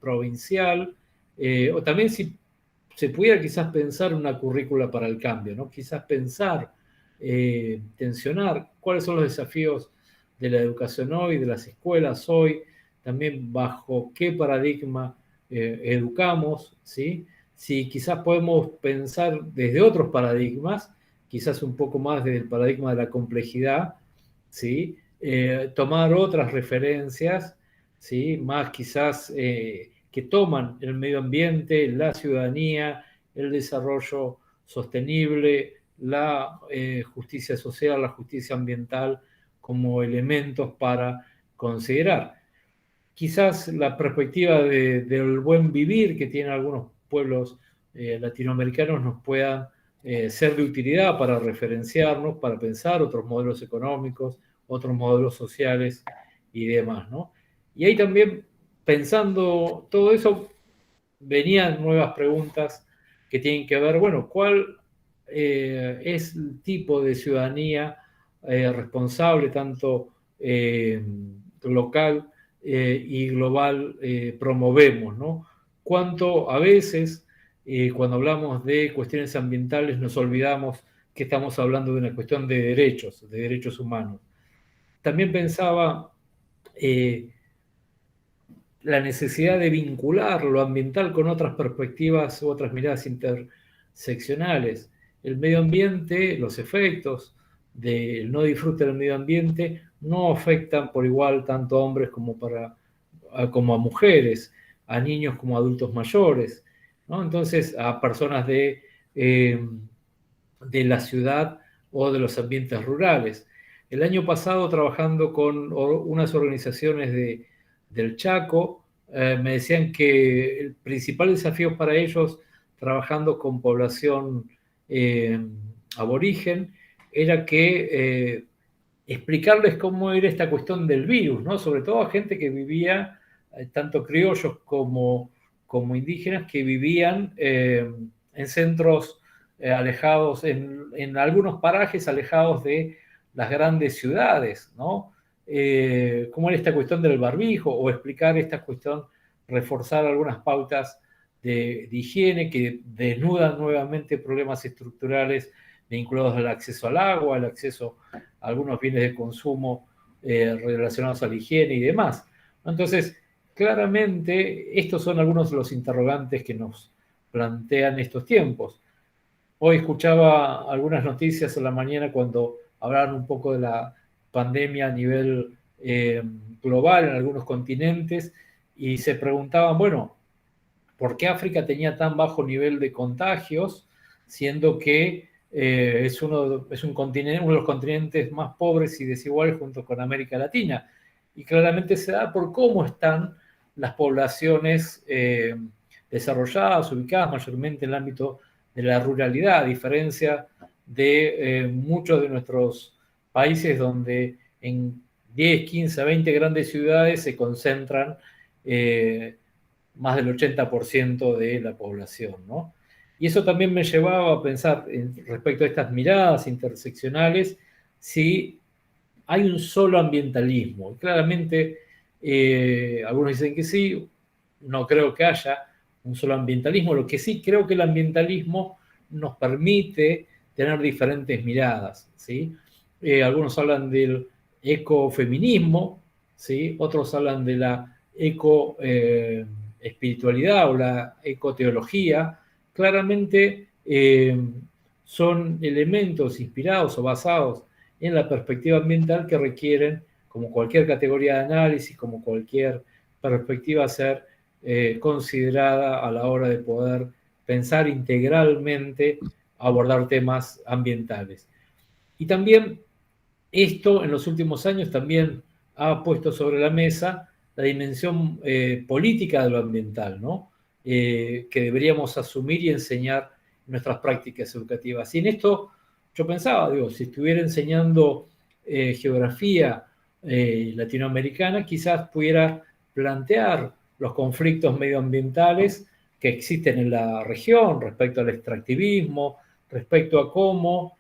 provincial, o también si se pudiera quizás pensar una currícula para el cambio, ¿no? Quizás pensar, tensionar cuáles son los desafíos de la educación hoy, de las escuelas hoy, también bajo qué paradigma educamos, ¿sí? Si quizás podemos pensar desde otros paradigmas, quizás un poco más desde el paradigma de la complejidad, ¿sí? Tomar otras referencias, ¿sí? Más quizás que toman el medio ambiente, la ciudadanía, el desarrollo sostenible, la justicia social, la justicia ambiental como elementos para considerar. Quizás la perspectiva del buen vivir que tienen algunos pueblos latinoamericanos nos pueda ser de utilidad para referenciarnos, para pensar otros modelos económicos, otros modelos sociales y demás, ¿no? Y ahí también, pensando todo eso, venían nuevas preguntas que tienen que ver, bueno, ¿cuál es el tipo de ciudadanía responsable, tanto local y global, promovemos, ¿no? Cuánto a veces, cuando hablamos de cuestiones ambientales, nos olvidamos que estamos hablando de una cuestión de derechos humanos. También pensaba la necesidad de vincular lo ambiental con otras perspectivas u otras miradas interseccionales. El medio ambiente, los efectos del no disfrute del medio ambiente no afectan por igual tanto a hombres como a mujeres, a niños como a adultos mayores, ¿no? Entonces, a personas de la ciudad o de los ambientes rurales. El año pasado, trabajando con unas organizaciones del Chaco, me decían que el principal desafío para ellos, trabajando con población aborigen, era que explicarles cómo era esta cuestión del virus, ¿no? Sobre todo a gente que vivía, tanto criollos como indígenas, que vivían en centros alejados, en algunos parajes alejados de las grandes ciudades, ¿no? ¿Cómo era esta cuestión del barbijo? O explicar esta cuestión, reforzar algunas pautas de higiene que desnudan nuevamente problemas estructurales vinculados al acceso al agua, al acceso a algunos bienes de consumo relacionados a la higiene y demás. Entonces, claramente, estos son algunos de los interrogantes que nos plantean estos tiempos. Hoy escuchaba algunas noticias en la mañana cuando hablaban un poco de la pandemia a nivel global en algunos continentes y se preguntaban, bueno, ¿por qué África tenía tan bajo nivel de contagios, siendo que es uno de los continentes más pobres y desiguales junto con América Latina? Y claramente se da por cómo están las poblaciones desarrolladas, ubicadas mayormente en el ámbito de la ruralidad, a diferencia de muchos de nuestros países donde en 10, 15, 20 grandes ciudades se concentran más del 80% de la población, ¿no? Y eso también me llevaba a pensar respecto a estas miradas interseccionales, si hay un solo ambientalismo. Claramente, algunos dicen que sí, no creo que haya un solo ambientalismo. Lo que sí creo que el ambientalismo nos permite tener diferentes miradas, ¿sí? Algunos hablan del ecofeminismo, ¿sí? Otros hablan de la eco-espiritualidad o la ecoteología. Claramente son elementos inspirados o basados en la perspectiva ambiental que requieren, como cualquier categoría de análisis, como cualquier perspectiva, ser considerada a la hora de poder pensar integralmente, abordar temas ambientales. Y también esto en los últimos años también ha puesto sobre la mesa la dimensión política de lo ambiental, ¿no? Que deberíamos asumir y enseñar en nuestras prácticas educativas. Y en esto yo pensaba, digo, si estuviera enseñando geografía latinoamericana, quizás pudiera plantear los conflictos medioambientales que existen en la región respecto al extractivismo, respecto a cómo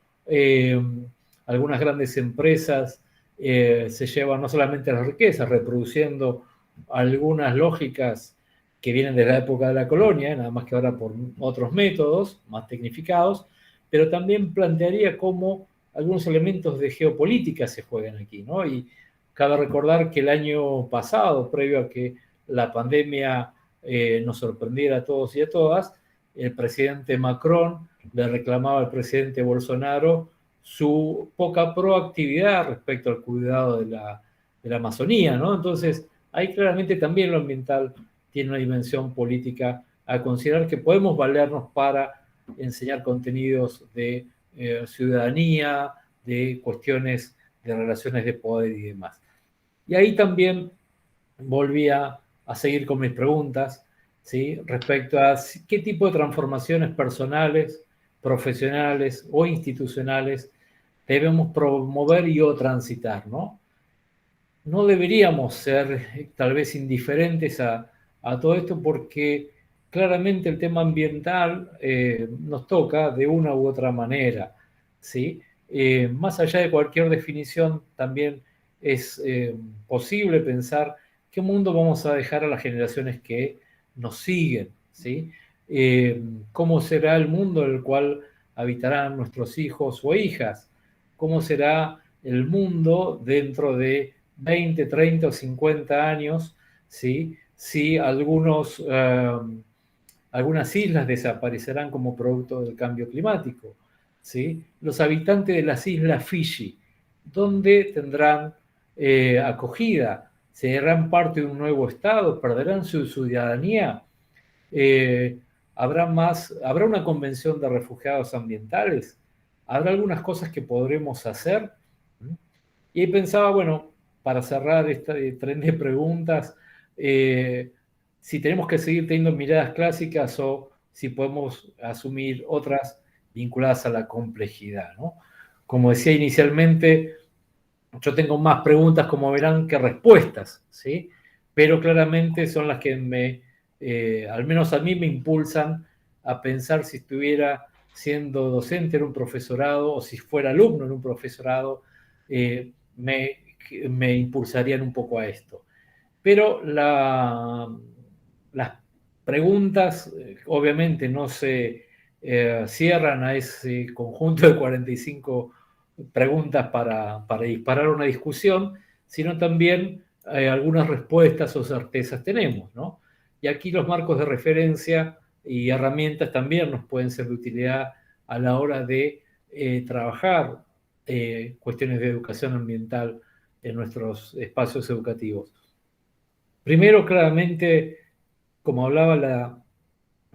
algunas grandes empresas se llevan no solamente las riquezas, reproduciendo algunas lógicas que vienen de la época de la colonia, nada más que ahora por otros métodos más tecnificados, pero también plantearía cómo algunos elementos de geopolítica se juegan aquí, ¿no? Y cabe recordar que el año pasado, previo a que la pandemia nos sorprendiera a todos y a todas, el presidente Macron le reclamaba al presidente Bolsonaro su poca proactividad respecto al cuidado de la Amazonía, ¿no? Entonces, ahí claramente también lo ambiental tiene una dimensión política a considerar que podemos valernos para enseñar contenidos de ciudadanía, de cuestiones de relaciones de poder y demás. Y ahí también volví a seguir con mis preguntas, ¿sí? Respecto a qué tipo de transformaciones personales, profesionales o institucionales debemos promover y o transitar, ¿no? No deberíamos ser tal vez indiferentes a todo esto porque claramente el tema ambiental nos toca de una u otra manera, ¿sí? Más allá de cualquier definición, también es posible pensar qué mundo vamos a dejar a las generaciones que nos siguen, ¿sí? ¿Cómo será el mundo en el cual habitarán nuestros hijos o hijas? ¿Cómo será el mundo dentro de 20, 30 o 50 años, ¿sí? Si algunas islas desaparecerán como producto del cambio climático, ¿sí? Los habitantes de las islas Fiji, ¿dónde tendrán acogida? ¿Serán parte de un nuevo estado? ¿Perderán su ciudadanía? ¿Habrá una convención de refugiados ambientales? ¿Habrá algunas cosas que podremos hacer? Y ahí pensaba, bueno, para cerrar este tren de preguntas, si tenemos que seguir teniendo miradas clásicas o si podemos asumir otras vinculadas a la complejidad, ¿no? Como decía inicialmente, yo tengo más preguntas, como verán, que respuestas, ¿sí? Pero claramente son las que al menos a mí me impulsan a pensar si estuviera siendo docente en un profesorado o si fuera alumno en un profesorado, me impulsarían un poco a esto. Pero las preguntas, obviamente no se cierran a ese conjunto de 45 preguntas para disparar una discusión, sino también algunas respuestas o certezas tenemos, ¿no? Y aquí los marcos de referencia y herramientas también nos pueden ser de utilidad a la hora de trabajar cuestiones de educación ambiental en nuestros espacios educativos. Primero, claramente, como hablaba, la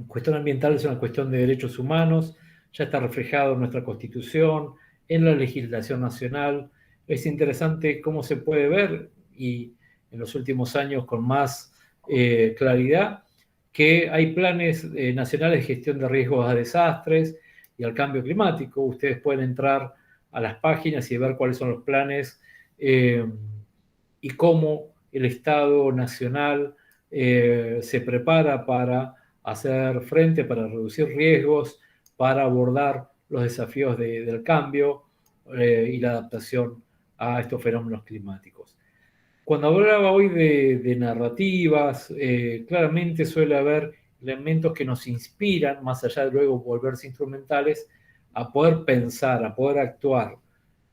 cuestión ambiental es una cuestión de derechos humanos, ya está reflejado en nuestra Constitución, en la legislación nacional. Es interesante cómo se puede ver, y en los últimos años con más claridad, que hay planes nacionales de gestión de riesgos a desastres y al cambio climático. Ustedes pueden entrar a las páginas y ver cuáles son los planes y cómo el Estado nacional se prepara para hacer frente, para reducir riesgos, para abordar los desafíos del cambio y la adaptación a estos fenómenos climáticos. Cuando hablaba hoy de narrativas, claramente suele haber elementos que nos inspiran, más allá de luego volverse instrumentales, a poder pensar, a poder actuar,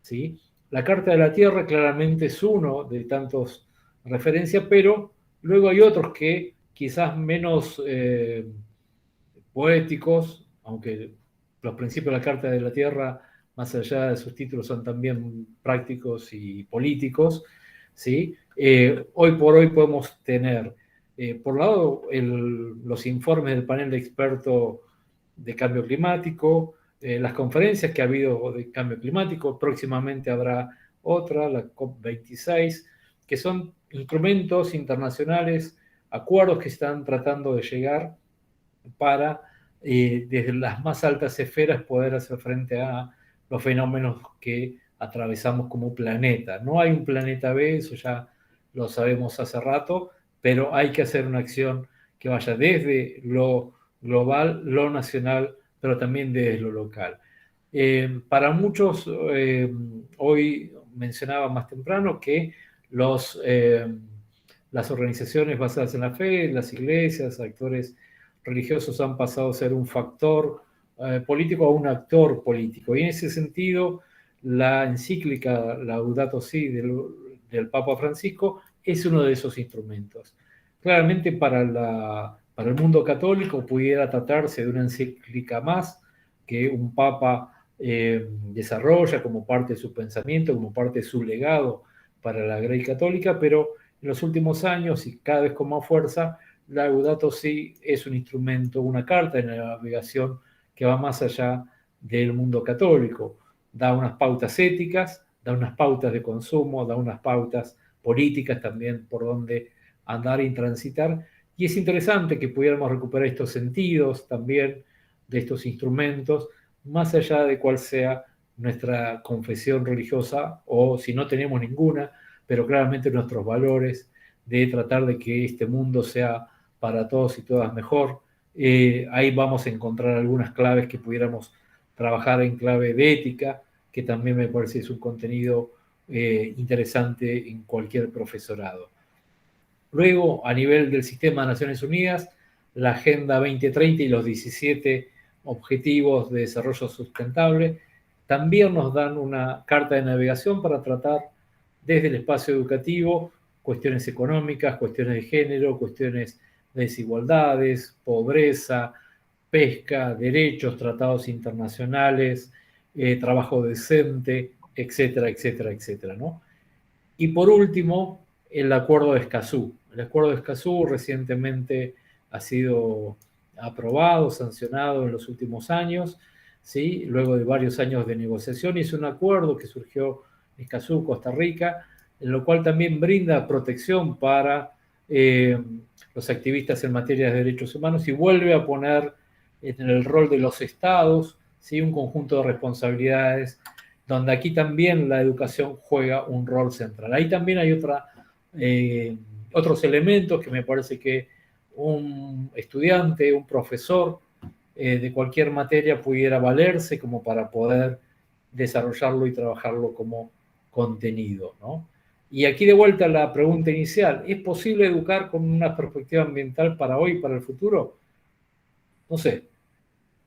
¿sí? La Carta de la Tierra claramente es uno de tantos referencias, pero luego hay otros que quizás menos poéticos, aunque los principios de la Carta de la Tierra, más allá de sus títulos, son también prácticos y políticos, ¿sí? Hoy por hoy podemos tener, por un lado, los informes del panel de expertos de cambio climático, las conferencias que ha habido de cambio climático, próximamente habrá otra, la COP26, que son instrumentos internacionales, acuerdos que están tratando de llegar para, desde las más altas esferas, poder hacer frente a los fenómenos que atravesamos como planeta. No hay un planeta B, eso ya lo sabemos hace rato, pero hay que hacer una acción que vaya desde lo global, lo nacional, pero también desde lo local. Para muchos, hoy mencionaba más temprano que las organizaciones basadas en la fe, las iglesias, actores religiosos han pasado a ser un factor político a un actor político. Y en ese sentido, la encíclica Laudato Si del Papa Francisco es uno de esos instrumentos. Claramente para el mundo católico pudiera tratarse de una encíclica más que un Papa desarrolla como parte de su pensamiento, como parte de su legado para la Grey Católica, pero en los últimos años y cada vez con más fuerza, Laudato Si es un instrumento, una carta en la navegación que va más allá del mundo católico. Da unas pautas éticas, da unas pautas de consumo, da unas pautas políticas también por donde andar y transitar. Y es interesante que pudiéramos recuperar estos sentidos también de estos instrumentos, más allá de cuál sea nuestra confesión religiosa o si no tenemos ninguna, pero claramente nuestros valores de tratar de que este mundo sea para todos y todas mejor. Ahí vamos a encontrar algunas claves que pudiéramos trabajar en clave de ética, que también me parece es un contenido interesante en cualquier profesorado. Luego, a nivel del sistema de Naciones Unidas, la Agenda 2030 y los 17 Objetivos de Desarrollo Sustentable también nos dan una carta de navegación para tratar desde el espacio educativo cuestiones económicas, cuestiones de género, cuestiones de desigualdades, pobreza, pesca, derechos, tratados internacionales, trabajo decente, etcétera, etcétera, etcétera, ¿no? Y por último, el Acuerdo de Escazú. El Acuerdo de Escazú recientemente ha sido aprobado, sancionado en los últimos años, ¿sí? Luego de varios años de negociación, y es un acuerdo que surgió en Escazú, Costa Rica, en lo cual también brinda protección para los activistas en materia de derechos humanos y vuelve a poner en el rol de los estados, ¿sí? Un conjunto de responsabilidades donde aquí también la educación juega un rol central. Ahí también hay otros elementos que me parece que un estudiante, un profesor de cualquier materia pudiera valerse como para poder desarrollarlo y trabajarlo como contenido, ¿no? Y aquí de vuelta la pregunta inicial, ¿es posible educar con una perspectiva ambiental para hoy y para el futuro? No sé,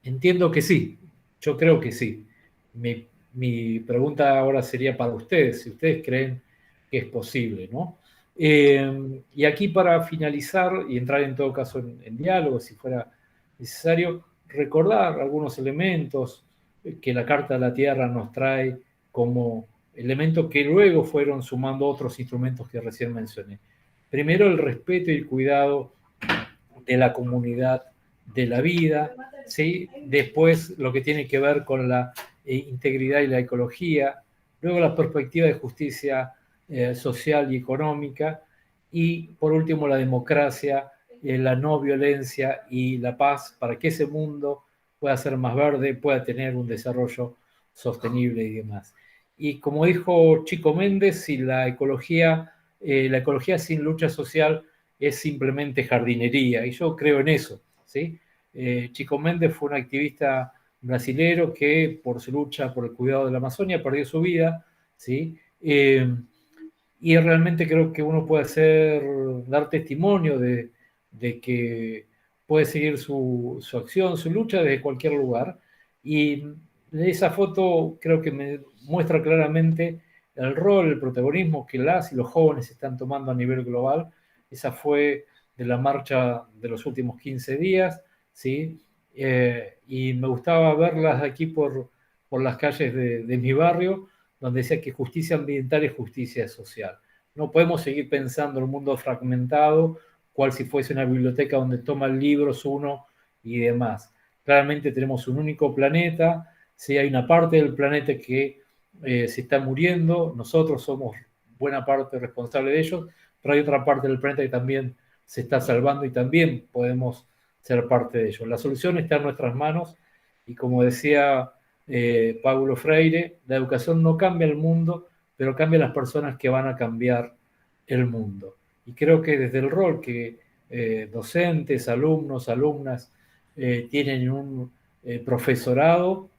entiendo que sí, yo creo que sí. Mi pregunta ahora sería para ustedes, si ustedes creen que es posible, ¿no? Y aquí para finalizar y entrar en todo caso en diálogo, si fuera necesario, recordar algunos elementos que la Carta de la Tierra nos trae como elementos que luego fueron sumando otros instrumentos que recién mencioné. Primero, el respeto y el cuidado de la comunidad de la vida, ¿sí? Después lo que tiene que ver con la integridad y la ecología, luego la perspectiva de justicia social y económica, y por último la democracia, la no violencia y la paz para que ese mundo pueda ser más verde, pueda tener un desarrollo sostenible y demás. Y como dijo Chico Méndez, si la ecología sin lucha social es simplemente jardinería, y yo creo en eso, ¿sí? Chico Méndez fue un activista brasilero que por su lucha por el cuidado de la Amazonia perdió su vida, ¿sí? Y realmente creo que uno puede dar testimonio de que puede seguir su acción, su lucha desde cualquier lugar. Y esa foto creo que me muestra claramente el rol, el protagonismo que las y los jóvenes están tomando a nivel global. Esa fue de la marcha de los últimos 15 días, ¿sí? Y me gustaba verlas aquí por las calles de mi barrio, donde decía que justicia ambiental es justicia social. No podemos seguir pensando en un mundo fragmentado, cual si fuese una biblioteca donde toman libros uno y demás. Claramente tenemos un único planeta, si hay una parte del planeta que se está muriendo, nosotros somos buena parte responsable de ellos, pero hay otra parte del planeta que también se está salvando y también podemos ser parte de ello. La solución está en nuestras manos y como decía Paulo Freire, la educación no cambia el mundo, pero cambia las personas que van a cambiar el mundo. Y creo que desde el rol que docentes, alumnos, alumnas tienen un profesorado,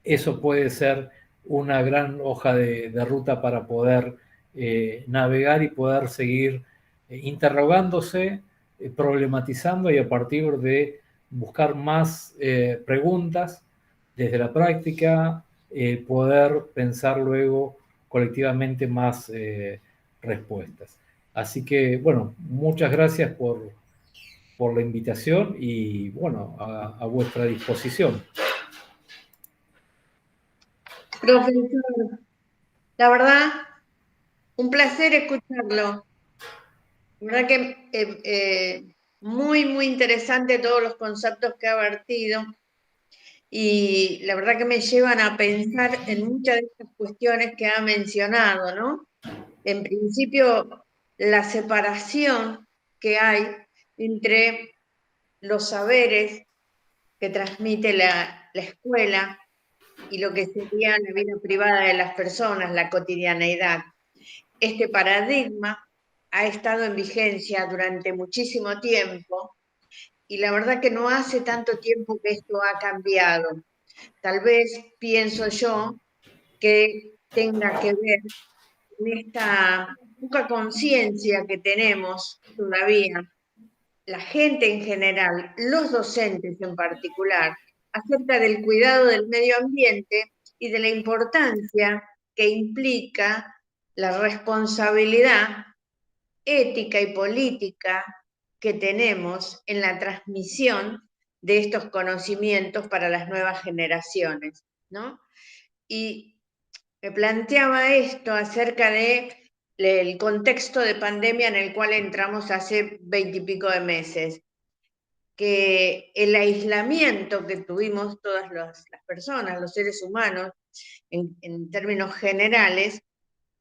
eso puede ser una gran hoja de ruta para poder navegar y poder seguir interrogándose, problematizando y a partir de buscar más preguntas desde la práctica, poder pensar luego colectivamente más respuestas. Así que, bueno, muchas gracias por la invitación y, bueno, a vuestra disposición. Profesor, la verdad, un placer escucharlo. La verdad que muy, muy interesante todos los conceptos que ha vertido y la verdad que me llevan a pensar en muchas de estas cuestiones que ha mencionado, ¿no? En principio, la separación que hay entre los saberes que transmite la escuela y lo que sería la vida privada de las personas, la cotidianeidad. Este paradigma ha estado en vigencia durante muchísimo tiempo y la verdad que no hace tanto tiempo que esto ha cambiado. Tal vez pienso yo que tenga que ver con esta poca conciencia que tenemos todavía, la gente en general, los docentes en particular, acerca del cuidado del medio ambiente y de la importancia que implica la responsabilidad ética y política que tenemos en la transmisión de estos conocimientos para las nuevas generaciones, ¿no? Y me planteaba esto acerca del contexto de pandemia en el cual entramos hace 20 y pico de meses, que el aislamiento que tuvimos todas las personas, los seres humanos, en términos generales,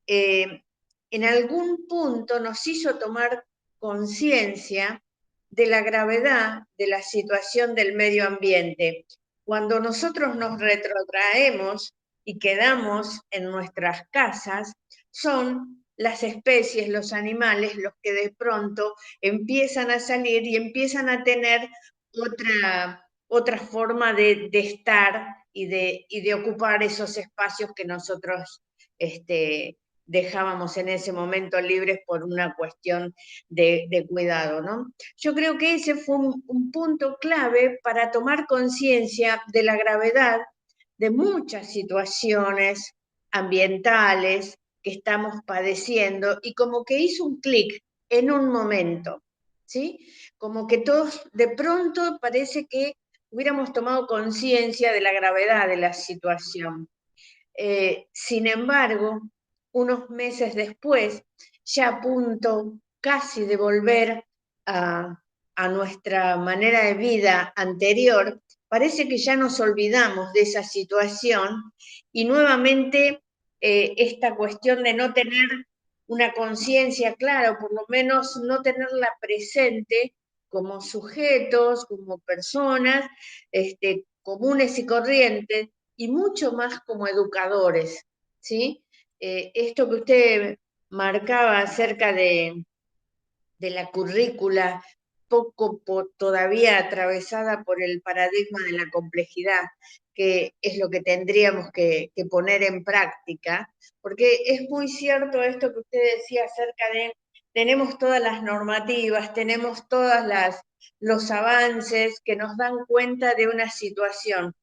en algún punto nos hizo tomar conciencia de la gravedad de la situación del medio ambiente. Cuando nosotros nos retrotraemos y quedamos en nuestras casas, son las especies, los animales, los que de pronto empiezan a salir y empiezan a tener otra forma de estar y de ocupar esos espacios que nosotros dejábamos en ese momento libres por una cuestión de cuidado, ¿no? Yo creo que ese fue un punto clave para tomar conciencia de la gravedad de muchas situaciones ambientales que estamos padeciendo y como que hizo un clic en un momento, ¿sí? Como que todos de pronto parece que hubiéramos tomado conciencia de la gravedad de la situación. Sin embargo, unos meses después, ya a punto casi de volver a nuestra manera de vida anterior, parece que ya nos olvidamos de esa situación y nuevamente esta cuestión de no tener una conciencia clara, o por lo menos no tenerla presente como sujetos, como personas comunes y corrientes, y mucho más como educadores, ¿sí? Esto que usted marcaba acerca de la currícula, todavía atravesada por el paradigma de la complejidad, que es lo que tendríamos que poner en práctica, porque es muy cierto esto que usted decía acerca de, tenemos todas las normativas, tenemos todos los avances que nos dan cuenta de una situación.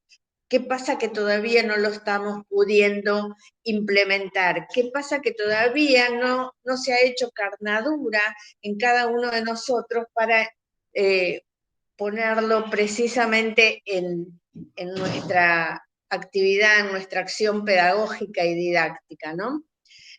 ¿Qué pasa que todavía no lo estamos pudiendo implementar? ¿Qué pasa que todavía no se ha hecho carnadura en cada uno de nosotros para ponerlo precisamente en nuestra actividad, en nuestra acción pedagógica y didáctica, ¿no?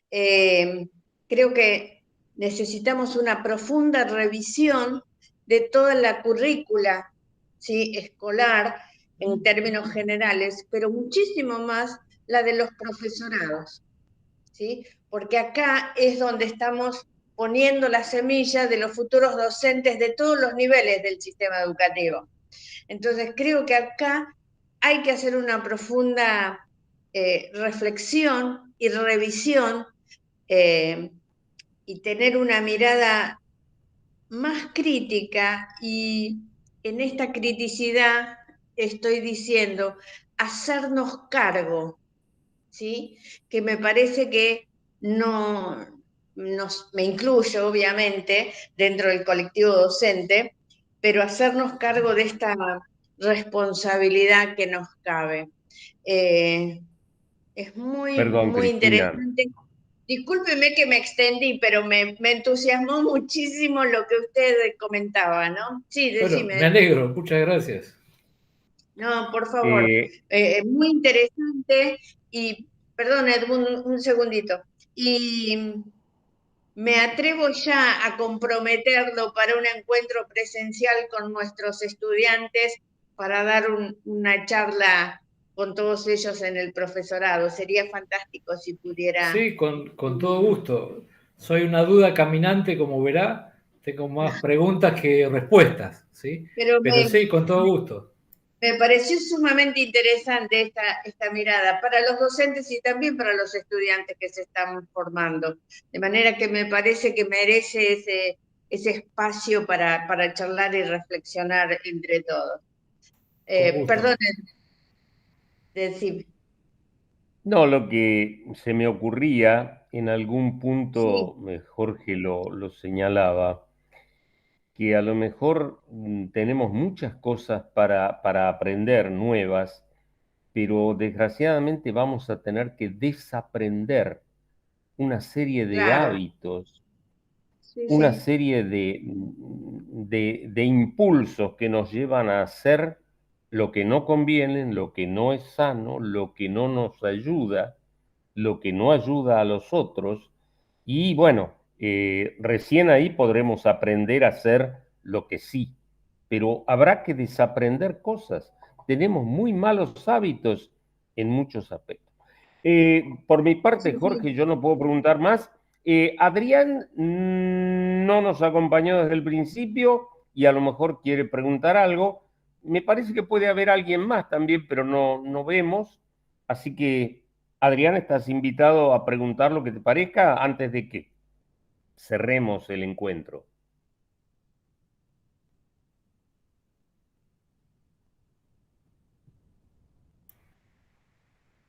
Creo que necesitamos una profunda revisión de toda la currícula, ¿sí?, escolar en términos generales, pero muchísimo más la de los profesorados, ¿sí? Porque acá es donde estamos poniendo la semilla de los futuros docentes de todos los niveles del sistema educativo. Entonces creo que acá hay que hacer una profunda reflexión y revisión y tener una mirada más crítica, y en esta criticidad estoy diciendo hacernos cargo, ¿sí? Que me parece que no me incluyo obviamente dentro del colectivo docente, pero hacernos cargo de esta responsabilidad que nos cabe. Es muy, Perdón, muy Cristina. interesante. Discúlpeme que me extendí, pero me entusiasmó muchísimo lo que usted comentaba, ¿no? Sí, Bueno, me decime. alegro, muchas gracias. No, por favor. Eh, Muy interesante y, perdón, Edmund, un segundito. Y me atrevo ya a comprometerlo para un encuentro presencial con nuestros estudiantes para dar una charla con todos ellos en el profesorado. Sería fantástico si pudiera. Sí, con todo gusto. Soy una duda caminante, como verá. Tengo más preguntas que respuestas, ¿sí? Pero Pero sí, con todo gusto. me pareció sumamente interesante esta mirada para los docentes y también para los estudiantes que se están formando. De manera que me parece que merece ese espacio para charlar y reflexionar entre todos. Con gusto. Perdón, decime. no, lo que se me ocurría, en algún Sí, punto Jorge lo señalaba, que a lo mejor tenemos muchas cosas para aprender nuevas, pero desgraciadamente vamos a tener que desaprender una serie de claro. hábitos, Sí, una sí. serie de impulsos que nos llevan a hacer lo que no conviene, lo que no es sano, lo que no nos ayuda, lo que no ayuda a los otros. Y bueno, recién ahí podremos aprender a hacer lo que sí, pero habrá que desaprender cosas. Tenemos muy malos hábitos en muchos aspectos. Por mi parte, Sí, sí. Jorge, yo no puedo preguntar más. Adrián no nos acompañó desde el principio y a lo mejor quiere preguntar algo. Me parece que puede haber alguien más también, pero no vemos. Así que, Adrián, estás invitado a preguntar lo que te parezca antes de que cerremos el encuentro.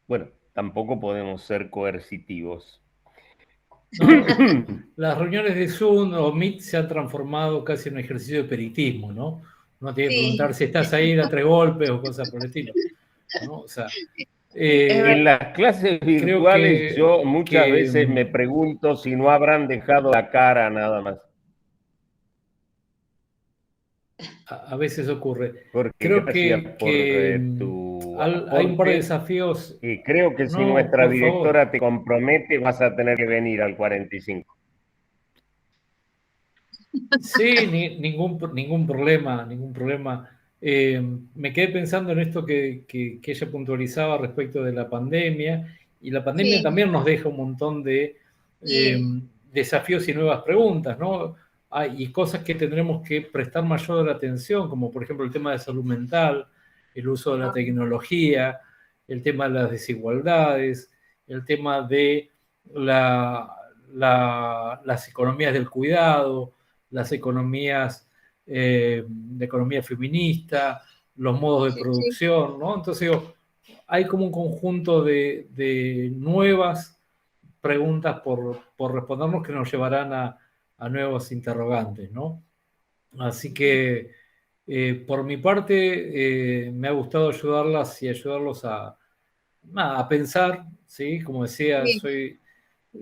Bueno, tampoco podemos ser coercitivos. No, las reuniones de Zoom o Meet se han transformado casi en un ejercicio de peritismo, ¿no? Uno tiene que preguntar Sí, si estás ahí, da 3 golpes o cosas por el estilo, ¿no? O sea, es En verdad. las clases creo virtuales yo muchas que veces me pregunto si no habrán dejado la cara nada más. a veces ocurre. Jorge, Creo gracias por que tu hay un par de aporte. desafíos. Y creo que si No, nuestra por favor. directora te compromete, vas a tener que venir al 45. Sí, ningún problema, ningún problema. Me quedé pensando en esto que ella puntualizaba respecto de la pandemia, y la pandemia Sí, también nos deja un montón de sí, desafíos y nuevas preguntas, ¿no? Y cosas que tendremos que prestar mayor atención, como por ejemplo el tema de salud mental, el uso de la tecnología, el tema de las desigualdades, el tema de las economías del cuidado, las economías, de economía feminista, los modos de sí, sí. producción, ¿no? Entonces, digo, hay como un conjunto de nuevas preguntas por respondernos que nos llevarán a nuevos interrogantes, ¿no? Así que, por mi parte, me ha gustado ayudarlas y ayudarlos a pensar, ¿sí? Como decía, Sí.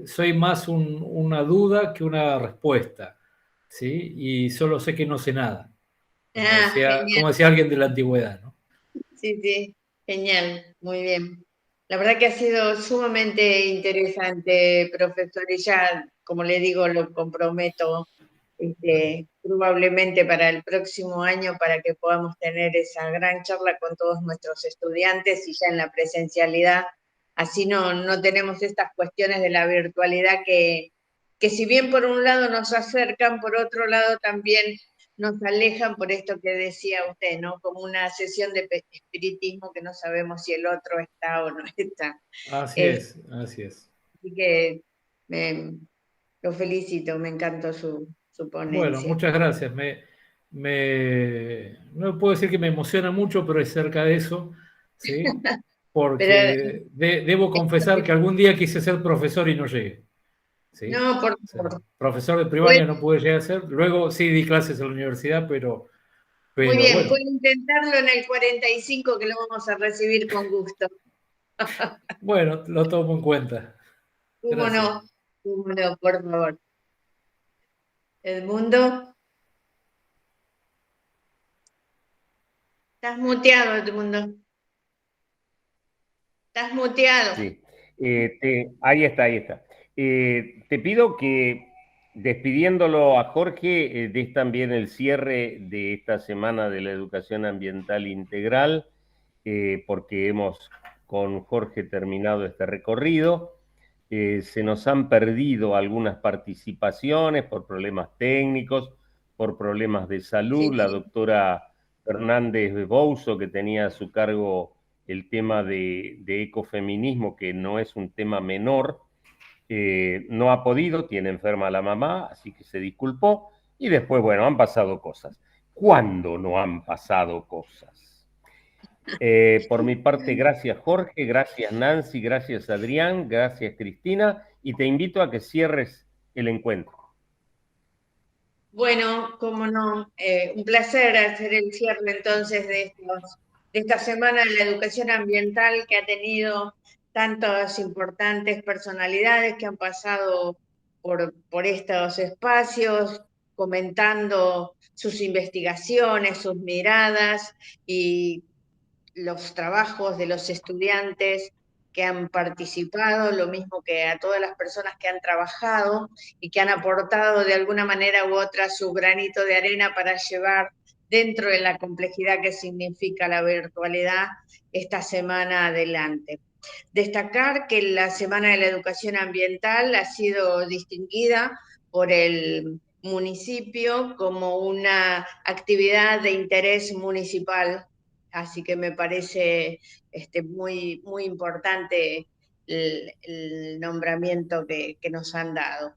soy más una duda que una respuesta, ¿sí? Y solo sé que no sé nada, Ah, como genial. decía alguien de la antigüedad, ¿no? Sí, sí, genial, muy bien. La verdad que ha sido sumamente interesante, profesor, y ya, como le digo, lo comprometo probablemente para el próximo año para que podamos tener esa gran charla con todos nuestros estudiantes y ya en la presencialidad. Así no tenemos estas cuestiones de la virtualidad que si bien por un lado nos acercan, por otro lado también nos alejan por esto que decía usted, ¿no? Como una sesión de espiritismo que no sabemos si el otro está o no está. Así Es- es, así es. Así que me, lo felicito, me encantó su Bueno, ponencia. muchas gracias. No puedo decir que me emociona mucho, pero es cerca de eso, ¿sí? Pero Porque debo confesar que algún día quise ser profesor y no llegué, ¿sí? no, por O sea, favor. profesor de Puede- primaria no pude llegar a ser. Luego sí di clases en la universidad, Muy pero bien, bueno, puede intentarlo en el 45 que lo vamos a recibir con gusto. bueno, lo tomo en cuenta. ¿Cómo Gracias. no? ¿Cómo no? Por favor. Edmundo, estás muteado, Edmundo. Estás muteado. Sí. Ahí está, ahí está. Te pido que, despidiéndolo a Jorge, des también el cierre de esta semana de la educación ambiental integral, porque hemos con Jorge terminado este recorrido. Se nos han perdido algunas participaciones por problemas técnicos, por problemas de salud. Sí, La sí. doctora Fernández de Bouzo, que tenía a su cargo el tema de ecofeminismo, que no es un tema menor, no ha podido, tiene enferma la mamá, así que se disculpó. Y después, bueno, han pasado cosas. ¿Cuándo no han pasado cosas? Por mi parte, gracias Jorge, gracias Nancy, gracias Adrián, gracias Cristina, y te invito a que cierres el encuentro. Bueno, cómo no, un placer hacer el cierre entonces de esta semana de la educación ambiental que ha tenido tantas importantes personalidades que han pasado por estos espacios, comentando sus investigaciones, sus miradas y los trabajos de los estudiantes que han participado, lo mismo que a todas las personas que han trabajado y que han aportado de alguna manera u otra su granito de arena para llevar dentro de la complejidad que significa la virtualidad esta semana adelante. Destacar que la Semana de la Educación Ambiental ha sido distinguida por el municipio como una actividad de interés municipal, así que me parece muy importante el nombramiento que nos han dado.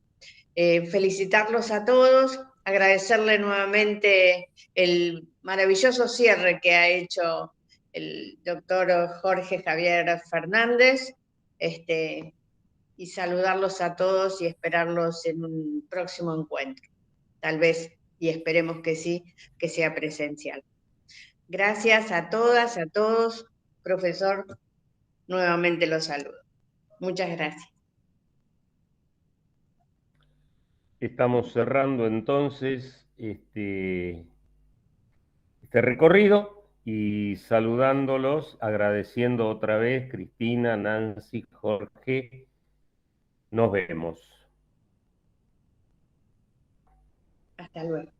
Felicitarlos a todos, agradecerle nuevamente el maravilloso cierre que ha hecho el doctor Jorge Javier Fernández, y saludarlos a todos y esperarlos en un próximo encuentro. Tal vez, y esperemos que sí, que sea presencial. Gracias a todas, a todos. Profesor, nuevamente los saludo. Muchas gracias. Estamos cerrando entonces este recorrido y saludándolos, agradeciendo otra vez, Cristina, Nancy, Jorge. Nos vemos. Hasta luego.